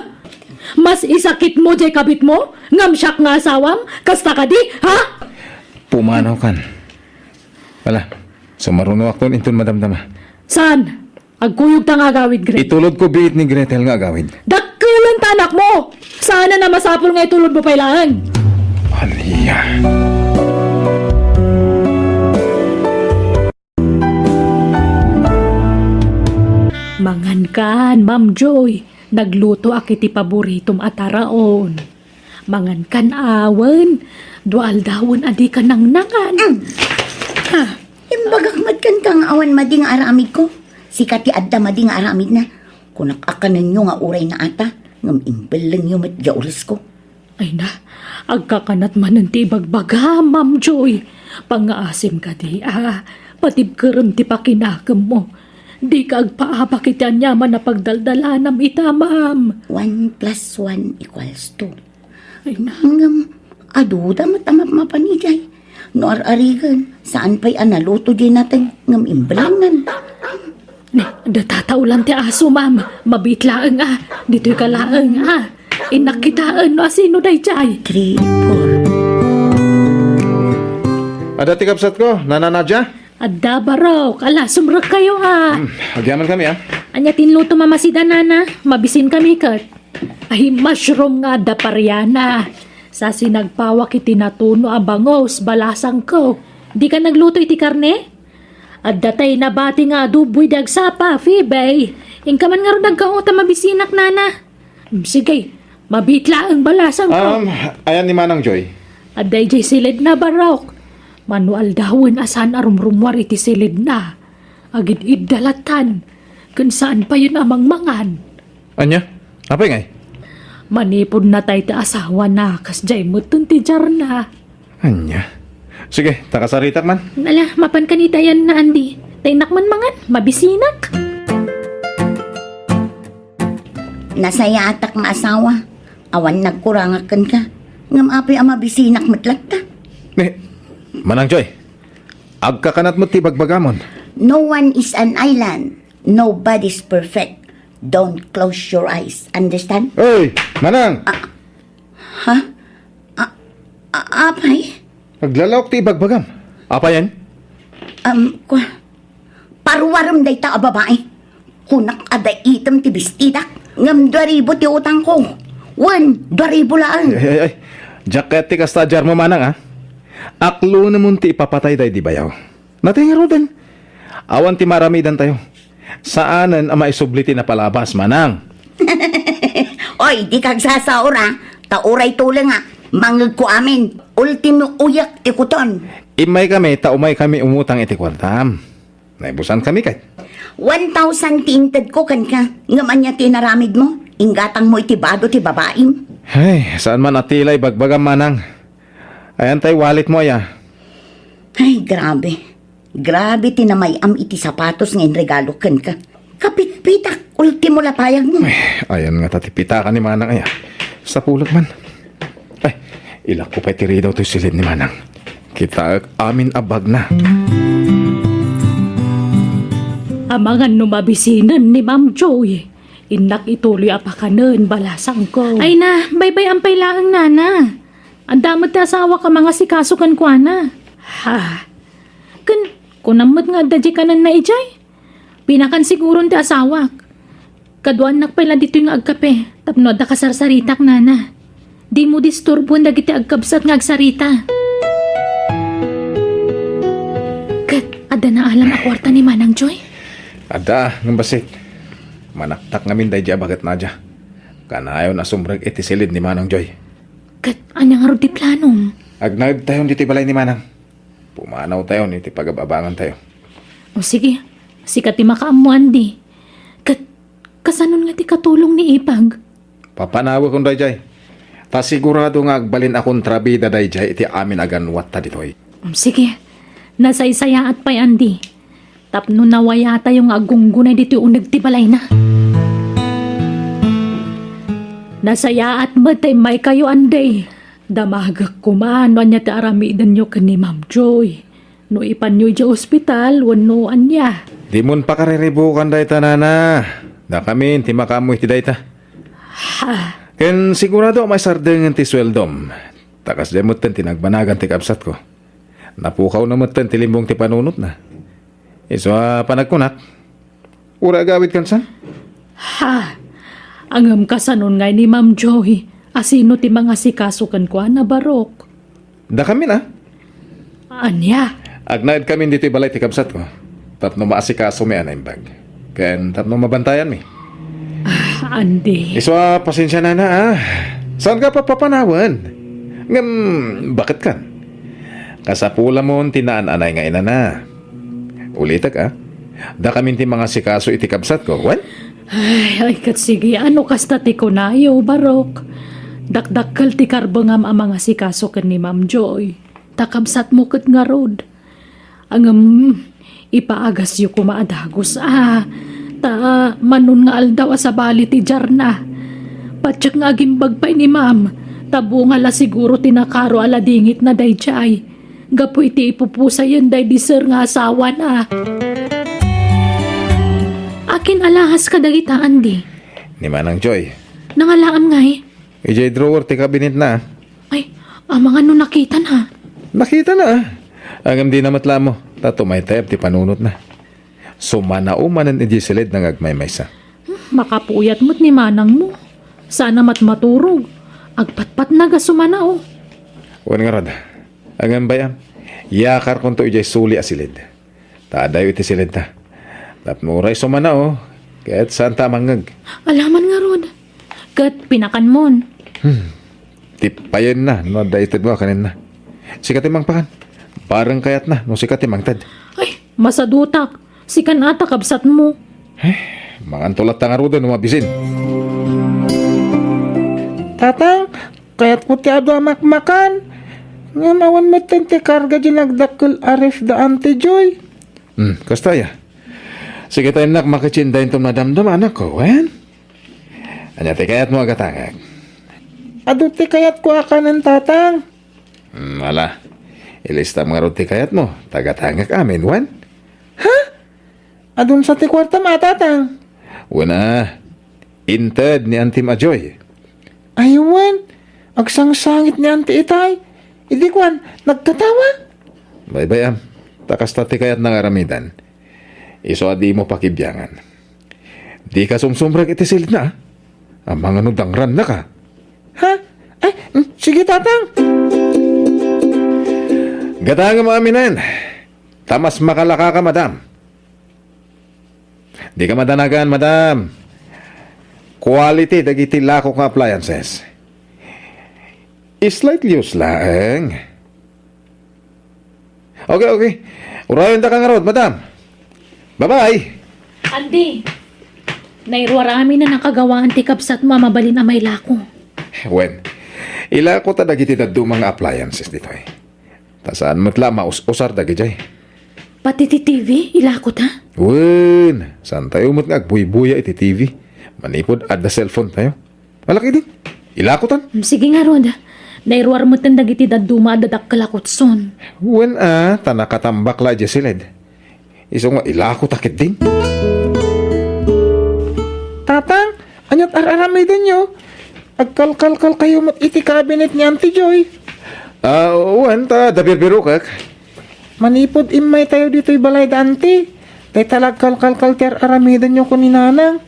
Mas isakit mo di kabit mo? Ngamsyak nga asawam? Kasta ka di, ha? Pumanaw kan. Wala, sumaruno ako intun madamdama. Saan? Agkuyog ta nga agawid, Greg. Itulod ko biit ni Gretel nga agawid. Dakkulan ta anak mo! Sana na masapol nga itulod mo pailangan. Aniya. Mangan kan, Ma'am Joy. Nagluto akiti paboritom ataraon. Mangan kan awan. Dual dawon adi ka nang nangan. Imbagak madkan kang awan mading aramid ko. Sikati adda mading aramid na. Kunak akanan nyo nga uray na ata. Ngam imbel lang yung matya oras ko. Ay na, agkakanat man ng tibagbaga, Ma'am Joy. Pangaasim ka di, patibkerem ti pakinakam mo. Di ka agpaabak iti anyaman na pagdaldalanam ita, Ma'am. 1 + 1 = 2. Ay na, Hanggang aduda matamap mapanijay. No arigan, saan pa'y analuto di natin ngam imbelangan. datataulan ti aso, Ma'am. Mabitlaang dito'y kalaang Inakitaan no asino day chay. 3, 4. Ada ti kapsat ko, Nana Nadia. Adda barok, sumrek kayo Agyaman kami Anya tinluto mamasida nana, mabisin kami kat. Ay mushroom nga da paryana. Sa sinagpawak iti natuno a bangos, balasang ko. Di ka nagluto iti karne? At datay na bati nga aduboy dagsapa, Phoebe. Ingka man nga ron nagkauta mabisinak nana. Sige, mabitla ang balasang ko. Ayan ni Manang Joy. Aday jay silid na barok. Manual dawon asan arumrumwar iti silid na. Agid idalatan. Kung saan pa yun amang mangan. Anya? Apay ngay? Manipod na tayo ta asawa na. Kas jay mo ti jar na. Anya? Sige, takasaritak man. Ala, mapan kanita yan na Andy. Tainak man mangan, mabisinak. Nasaya atak nga asawa. Awan nagkurangakan ka. Ngam apoy ang mabisinak matlat ta. Manang Joy, agkakanat mo ti bagbagamon. No one is an island. Nobody's perfect. Don't close your eyes. Understand? Hey, Manang! Apay? Aglalawak ti bagbagam. Apa yan? Kwa. Parwaram day ta a babae. Kunak aday item ti bistidak. Ngam 2,000 ti utang ko. 2,000 lang. Ay. Jacket ti kastadyar mo, Manang, ha? Aklo naman ti ipapatay day di bayaw. Natingiro din. Awan ti maramidan tayo. Saanan ang maisubliti na palabas, Manang? Oy, di kag sasaura. Tauray tulang nga. Mangag ko amin. Ultimo uyak ti kuton. Imay kami, taumay kami umutang iti kwartam. Naibusan kami kay. 1,000 tinted ko kan ka. Ngaman niya tinaramid mo. Ingatang mo iti bado ti babaim. Ay, saan man atilay bagbagam, Manang? Ayan tay wallet mo, ya. Ay, grabe. Grabe tinamayam iti sapatos ngayon regalo kan ka. Kapit-pitak. Ultimo lapayag mo. Ayan nga tatipita ka ni Manang, ay. Sa pulot man. Ay, ilak ko pa tiri daw to silid ni Manang. Kita amin abag na. Amangan no mabisinan ni Ma'am Joy. Inak ituloy apakanen balasang ko. Ay na, bye-bye ang pailaang nana. Ang damot ti asawa ka mga sikasukan ko na. Ha, Kunamot nga dadya ka na ijay. Pinakan siguro ti asawak. Kaduan nakpala dito yung agkape. Tapno da kasarsaritak nana. Di mo disturbon dagiti agkabsat nga agsarita. Kat, ada na alam a kwarta ni Manang Joy? Ada, ng basit. Manaktak ngamin day diya bagat na diya. Kanayo na sumrag iti silid ni Manang Joy. Kat, anyang aro di planong. Agnag tayo diti balay ni Manang. Pumanaw tayo niti pagababangan tayo. O sige, sikat ti makaam mo Andy. Kat, kasanon nga ti katulong ni Ipag? Papanawa kong day jay. Ta sigurado nga agbalin akong trabida day jay iti amin aganwat ta ditoy. Sige, nasaysaya at pa'y Andy. Tapno nawayata yung agunggunay dito yung nagtibalay na. nasaya at matay may kayo Anday. Damagak kumano niya ti aramidan nyo ka ni Ma'am Joy. No ipan nyo dya ospital, wanoan niya. Di mon pa kariribukan day ta nana. Da kami ti makamoy ti day ta. Ha, Ken sigurado may sardengan ti sweldom. Takas demutten ti nagbanagan ti kapsat ko. Napukaw na mutten ti limbong ti panunot na. Iso panagkunak. Ura agawid kan san? ha. Angam kasanon ngay ni Ma'am Joy. Asino ti mga sikasukan ko na barok. Da kami na. Anya, Agnaid kami dito balay ti kapsat ko. Tapno maasikaso mi anay bag. Ken tapno mabantayan mi. Andy. Iso pasensya na na Saan ka pa papanawan? Ngam, bakit kan? Kasapula mo tinaan anay nga ina na. Ulitak Da kami ti mga sikaso iti kapsat ko. Well? Ay, kat sige, ano kasta ti ko na yo, barok. Dakdakkel ti karbangam ang mga sikaso kan ni Ma'am Joy. Takabsat mo kat nga rod. Angam, ipaagas yu kumaadagos. Ta manon nga aldaw sa bali ti jarna. Patsak nga gimbag pa ni Ma'am. Tabo nga la siguro tinakaro ala dingit na day jay. Gapo iti ipupusa yun day di sir nga asawa na. Akin alahas ka dagita Andy. Ni Manang Joy. Nangalaam ngay. EJ drawer ti kabinet na. Ay, mga no nakitan ha. Nakita na Agam di na matla mo. Tato may tayap ti panunot na. Sumanao manan iti silid ng agmaymaysa. Makapuyat mo't ni manang mo. Sana maturog. Agpatpat na gasumana o. Wan nga rad. Agam bayan. Yakar kung to ijay suli asilid. Taadayo iti silid ta. Tapnuray sumanao. Kahit saan tamangag. Alaman nga rod. Kat pinakan mon. Tipayan na. No, daitid mo kanin na. Si Katimang Pakan. Parang kayat na, no si Katimang Tad. Ay, masadutak. Sikan ata kabsat mo. Mga antulat nga ro doon, umabisin. Tatang, kayat ko ti ado amak-makan. Nga mawan mo ti karga di nagdakkel arif da anti-joy. Kasta ya. Sige tayo nak makachindahin itong nadamdaman ako, wen? Anya ti kayat mo agatangag. Ado ti kayat ko akanan tatang. Ala, ilista mga ro ti kayat mo. Tagatangag amin, wen? Ha? Adun sa ti kwarta matatang. Wana, inted ni Auntie Majoy. Aywan, agsangsangit ni Auntie Itay. Idi kwan, nagtatawa. Bye-bye am, takas tati kayat ng aramidan. Iso adi mo pakibyangan. Di ka sumsumrag iti silid na. Ang mga nudangran na ka. Ha? Ay, sige tatang. Gatanga mo aminan. Tamas makalaka ka, madam. Di ka madanagan, madam. Quality dagiti lako nga appliances. Slightly uslaang. Okay. Urayon da ka nga rod, madam. Bye-bye. Andi, nairuarami na nakagawaan ti kabsat mo mabalin na may lako. Wen, ilako ta dagiti daddu mga appliances dito eh. Tasaan mo't la maus-usar dagiti. Pati ti TV, ilako ta? Wen, saan tayo mo't nga agbuy-buya iti TV? Manipod at the cellphone tayo. Malaki din. Ilakotan. Sige nga, Roda. Nairuar mo tindag iti daduma dadak kalakotson. Wen tanakatambak la dya silid. Iso nga ilakot akit din. Tatang, anyat ar-aramay din nyo. Agkalkalkal kayo mat iti cabinet ni Auntie Joy. Wen, dabir-biro kak. Manipod imay tayo dito'y balay da Auntie. Tay talagkalkalkal ti ar-aramidan nyo kunin nanang.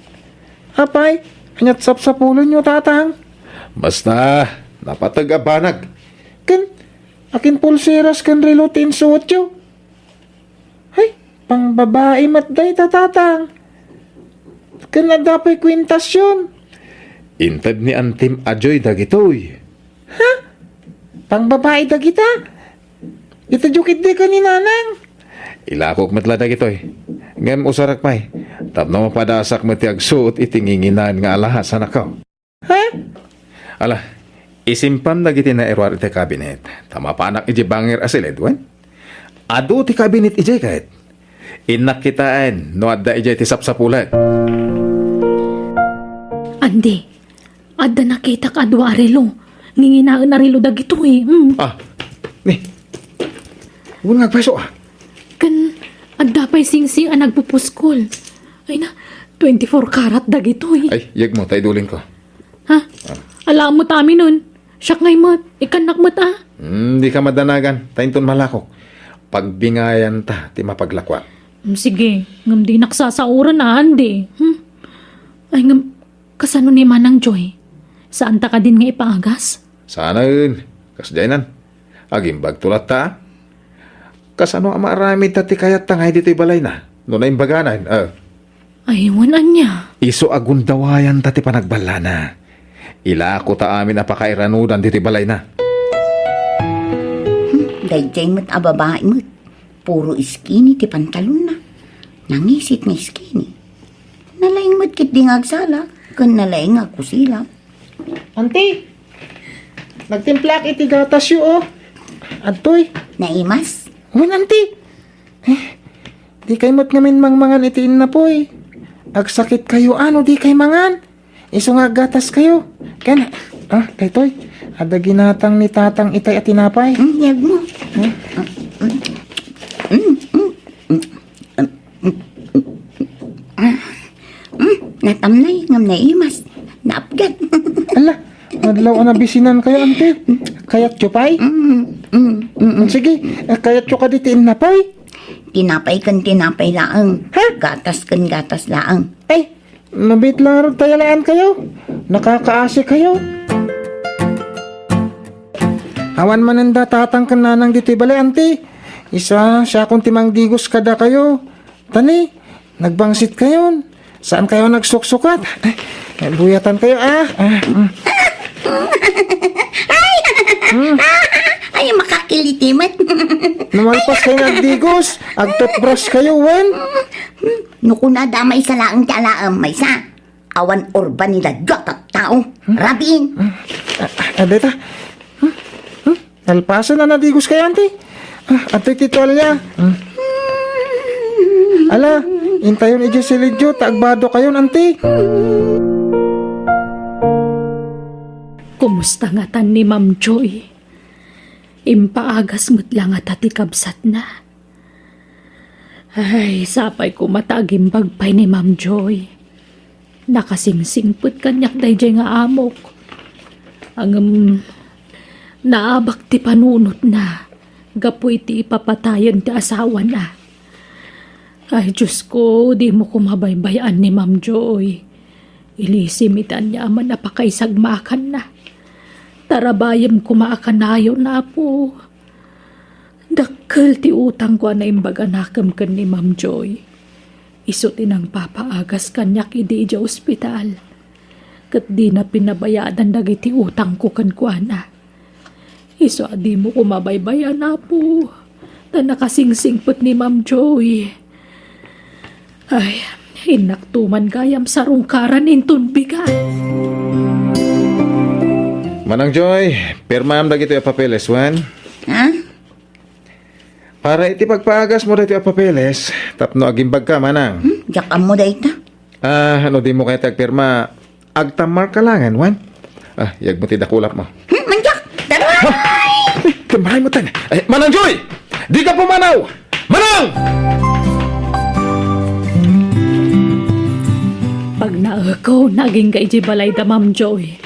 Apay, anyat sapsapulon nyo tatang. Basta, napatag-abanag. Akin pulseras kan relutin suot yo. Ay, pang babae matday tatatang. Kan nagdapay kwintas yun. Intad ni Antim Ajoy dagitoy. Ha? Pang babae dagita? Itajukit di ka ni nanang. Ilakok matla dagitoy. Ngem usarak pay. Tapno mapadasak mati agsuot itinginginan nga alahas sa nakaw. Ha? Ala, isimpam na giti na erwar iti kabinet. Tama pa anak iji bangir asilid, wen? Ado ti kabinet iji kahit. Inak kitaan, no adda iji ti sapsapulat. Andi, adda nakita ka adwa arilo. Nginginaan arilo dagito eh. Ni. Huwag nagpaso Kan, adda pa'y singsing ang nagpupuskol. Ay na, 24 karat dagito eh. Ay, yag mo, tayo dulin ko. Ha? Alam mo tami nun. Siyak ngay mat, ikanak mat ah. Di ka madanagan, tainton malakok. Pagbingayan ta, ti mapaglakwa. Sige, ngam di naksasauran na, Andi. Ay ngam, kasano ni Manang Joy? Saan ta ka din nga ipaagas? Sana yun, kasdainan. Agimbag tulat ta. Kasano ang marami ta ti kayat ta ngay dito'y balay na. Noon na imbaganan, Aywan anya. Iso agundawayan ta ti panagbalana. Ilako ta amin apakairanudan dito'y balay na. Dayjay mo't ababae mo't. Puro skinny ti pantalon na. Nangisit nga skinny. Nalaing mo't kit di ngagsala. Kan nalaing nga kusila. Auntie, nagtimplak iti gatas yu oh. Adtoy. Naimas? Wen, auntie. Di kay mo't ngamin mangmangan itiin na po eh. Agsakit kayo ano di kay mangan. Iso nga gatas kayo. Ken, daytoy. Ada ginatang ni tatang itay at tinapay. Yag mo. Natamnay, ngam naimas. Naapgat. Ala, madlaw na bisinan kayo, auntie. Kayat chupay? Sige, kayat chupay ditiin na pay. Tinapay kan tinapay laang. Ha? Gatas kan gatas laang. Ay, mabit lang rin tayalaan kayo. Nakakaasi kayo. Awan mananda tatang kananang dito'y balay, auntie. Isa, siya kung timang digos kada kayo. Tani, nagbangsit kayo. Saan kayo nagsuksukat? Buyatan kayo, Ay, makakilitimat. Namalpas kayo nagdigos. Agtutbrush kayo, wen. Nuko na damay sa laang talaam, may sa. Awan urban nila jotot tao. Rabin. Adeta. Alpasan na nadigos kayo, auntie. Ato'y titwalya. Ala, intayon ni Joselidjo. Taagbado kayo, auntie. Kumusta nga tan ni Ma'am Joy? Impaagas mo't lang at atikabsat na. Ay, sapay ko matagim bagpay ni Ma'am Joy. Nakasingsingput kanyak dayjay nga amok. Ang naabak ti panunot na. Gapoy ti ipapatayan ti asawa na. Ay, Diyos ko, di mo kumabaybayan ni Ma'am Joy. Ilisimitan niya man napakaisagmakan na. Tarabayam kumaakanayo na po. Dakkel ti utang ko na imbaga nakam kan ni Ma'am Joy. Isutin ang papaagas kanyak idi ja ospital. Kat di na pinabayadan dagiti utang ko kan kuana. Iso adi mo kumabaybayan na po. Ta nakasingsingpot ni Ma'am Joy. Ay, inaktuman gayam sa rungkaran inton bigat. Manang Joy, pirmaam dagito yung papeles, wan. Ha? Para iti pagpagas mo dito yung papeles, tapno agimbag ka, manang. Diyakan mo dahi ta. Ano di mo kaya tagpirma, agtamar ka langan, wan. Yag mo tidakulap mo. Manjak! Daray! Kamahay mo tan. Ay, Manang Joy! Di ka pumanaw! Manang! Pag naakaw, naging kay balay da Ma'am Joy.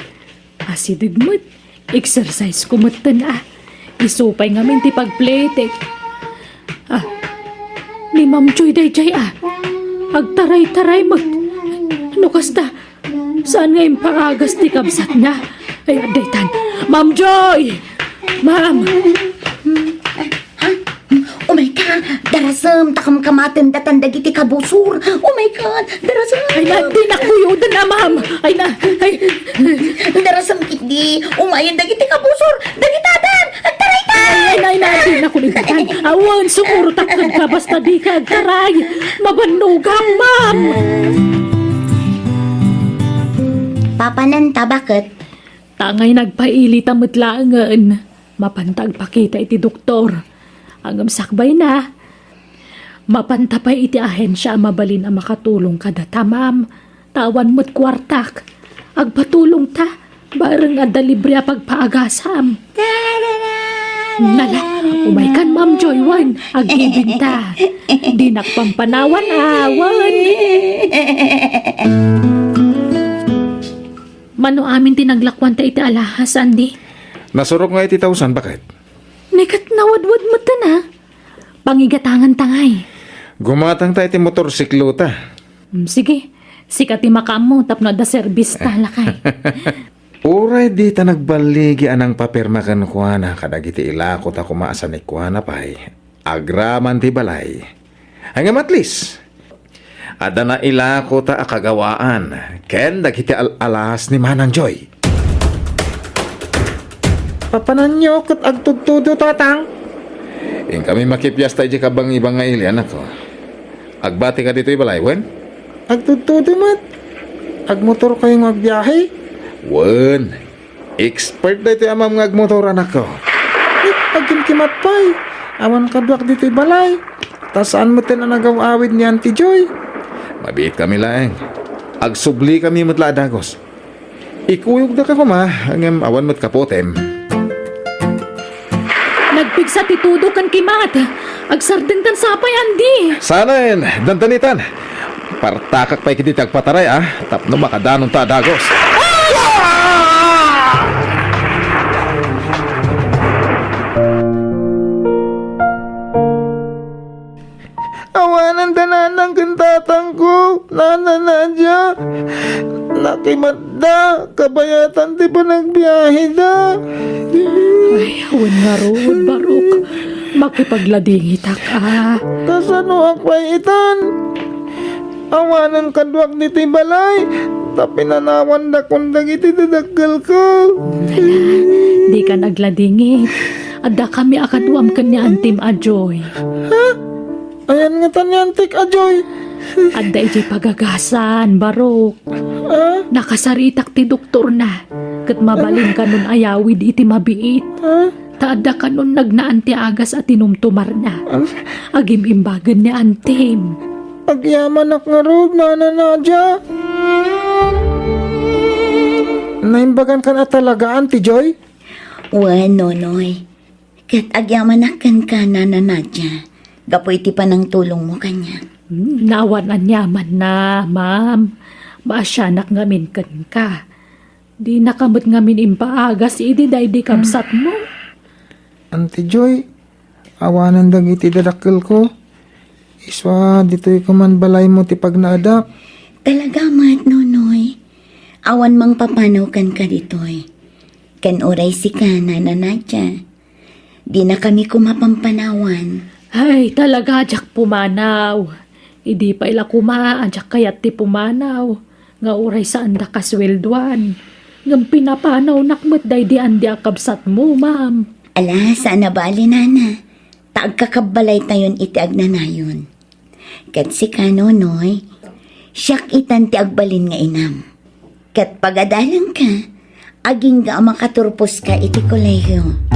Asidid mo't, exercise ko mo't Isupay ngamin ti pagpletek. Ni Ma'am Joy dayjay agtaray-taray mo't. Ano kasta? Saan nga yung paragas ti kabsat niya? Ay, adaytan. Ma'am Joy! Ma'am! Oh my God! Darasam, takam kamatin datan dagiti kabusur. Oh my God! Darasam! Ay na, di nakuyudan na, ma'am! Ay na, ay... Darasam kiti! Umayan dagiti kabusur! Dagitatan! Agtaray-tan! Ay na, di na kulitan. Awan, sumuro takad ka, basta di ka agtaray. Mabanugam, ma'am! Papananta, bakit? Tangay nagpailit ang mutlaangan. Mapantag pakita iti doktor. Ang sakbay na. Mapantapay iti ahensya mabalin ang makatulong kada tamam. Tawan mo't kwartak. Agpatulong ta. Bareng adda libre pagpaagasam. Nala, umay kan Ma'am Joy wan. Agibing ta. Di nakpampanawan awan. Mano amin tinaglakwan ta iti alahas, Andy? Nasurok nga iti tausan, bakit? Nekat nawadwad mo ta na. Pangigatangan tangay. Gumatang tayo iti motorsiklo ta. Sige, sikati makam mo tapno da service ta lakay. Uray di ta nagbaligi anang papirma kan kuana kadagiti ilakot ako maasan ni kuana pay. Agraman ti balay. Hanggang at least, ada na ilakot ta akagawaan. Ken dagiti alahas ni Manang Joy. Papananyo kat agtugtudo tatang. In kami makipyas tayo di kabang ibang nga ilian ako. Agbati ka dito ibalay, wen? Agtugtudo mat. Agmotor kayong magbiyahe. Wen. Expert na ito amam nga agmotoran ako. Agkimkimat pa'y. Awan kadwak dito'y balay. Tasaan mo tin ang nagawawid ni Auntie Joy. Mabiit kami laeng. Agsubli kami matla dagos. Ikuyog na ka kuma, hanggang awan mat kapotem. Nagpigsa titudo kan kimat. Agsardin kan sapay, Andy. Sanain, dantanitan. Partakak pa'y kiti tagpataray tapno makadanon ta dagos. Awanan dananang kintatang ko. Nana Nadia. Nakimadda. Kabayatan di pa nagbiyahe da. Ay, awan nga rood, Barok. Makipagladingitak Tas ano akbay itan? Awanan kadwak dito'y balay. Tapinanawan da kung dagiti dadaggal ko. Di ka nagladingit. Adda kami akaduam kanya antim Ajoy. Ayan nga tanyantik, Ajoy. Adda iti pagagasan, Barok. Nakasaritak ti doktor na. Kat mabalin ka nun ayawid iti mabiit. Taadda ka nun nagnaan ti agas at tinumtumar na. Agim imbagan ni antim. Agyaman ak nga rod, Nana Nadia. Naimbagan ka na talaga, Auntie Joy? Nonoy. Kat agyamanak ka na Nadia. Gapoy ti pa ng tulong mo kanya. Nawan anyaman na, ma'am. Maasyanak ngamin kan ka. Di nakamot ngamin impaagas, idi day di kamsat mo. Auntie Joy, awanan dagiti dadakkel ko. Iswa, dito'y kuman balay mo ti pagnaadak. Talaga mat, Nonoy. Awan mang papanaw kan ka ditoy. Kan oray si ka, Nana Nadia. Di na kami kumapampanawan. Ay, talaga, jak pumanaw. Idi pa ila kumaan, jak kayat ti pumanaw. Nga uray saan da kaswelduan. Ngam pinapanaw nakmat day di andi akabsat mo, ma'am. Ala, sana bali, Nana. Taag kakabalay tayon iti agnanayon. Kat si ka, Nonoy, siyak itan ti agbalin nga inam. Kat pagadalang ka, aging ga makaturpos ka iti kolehiyo.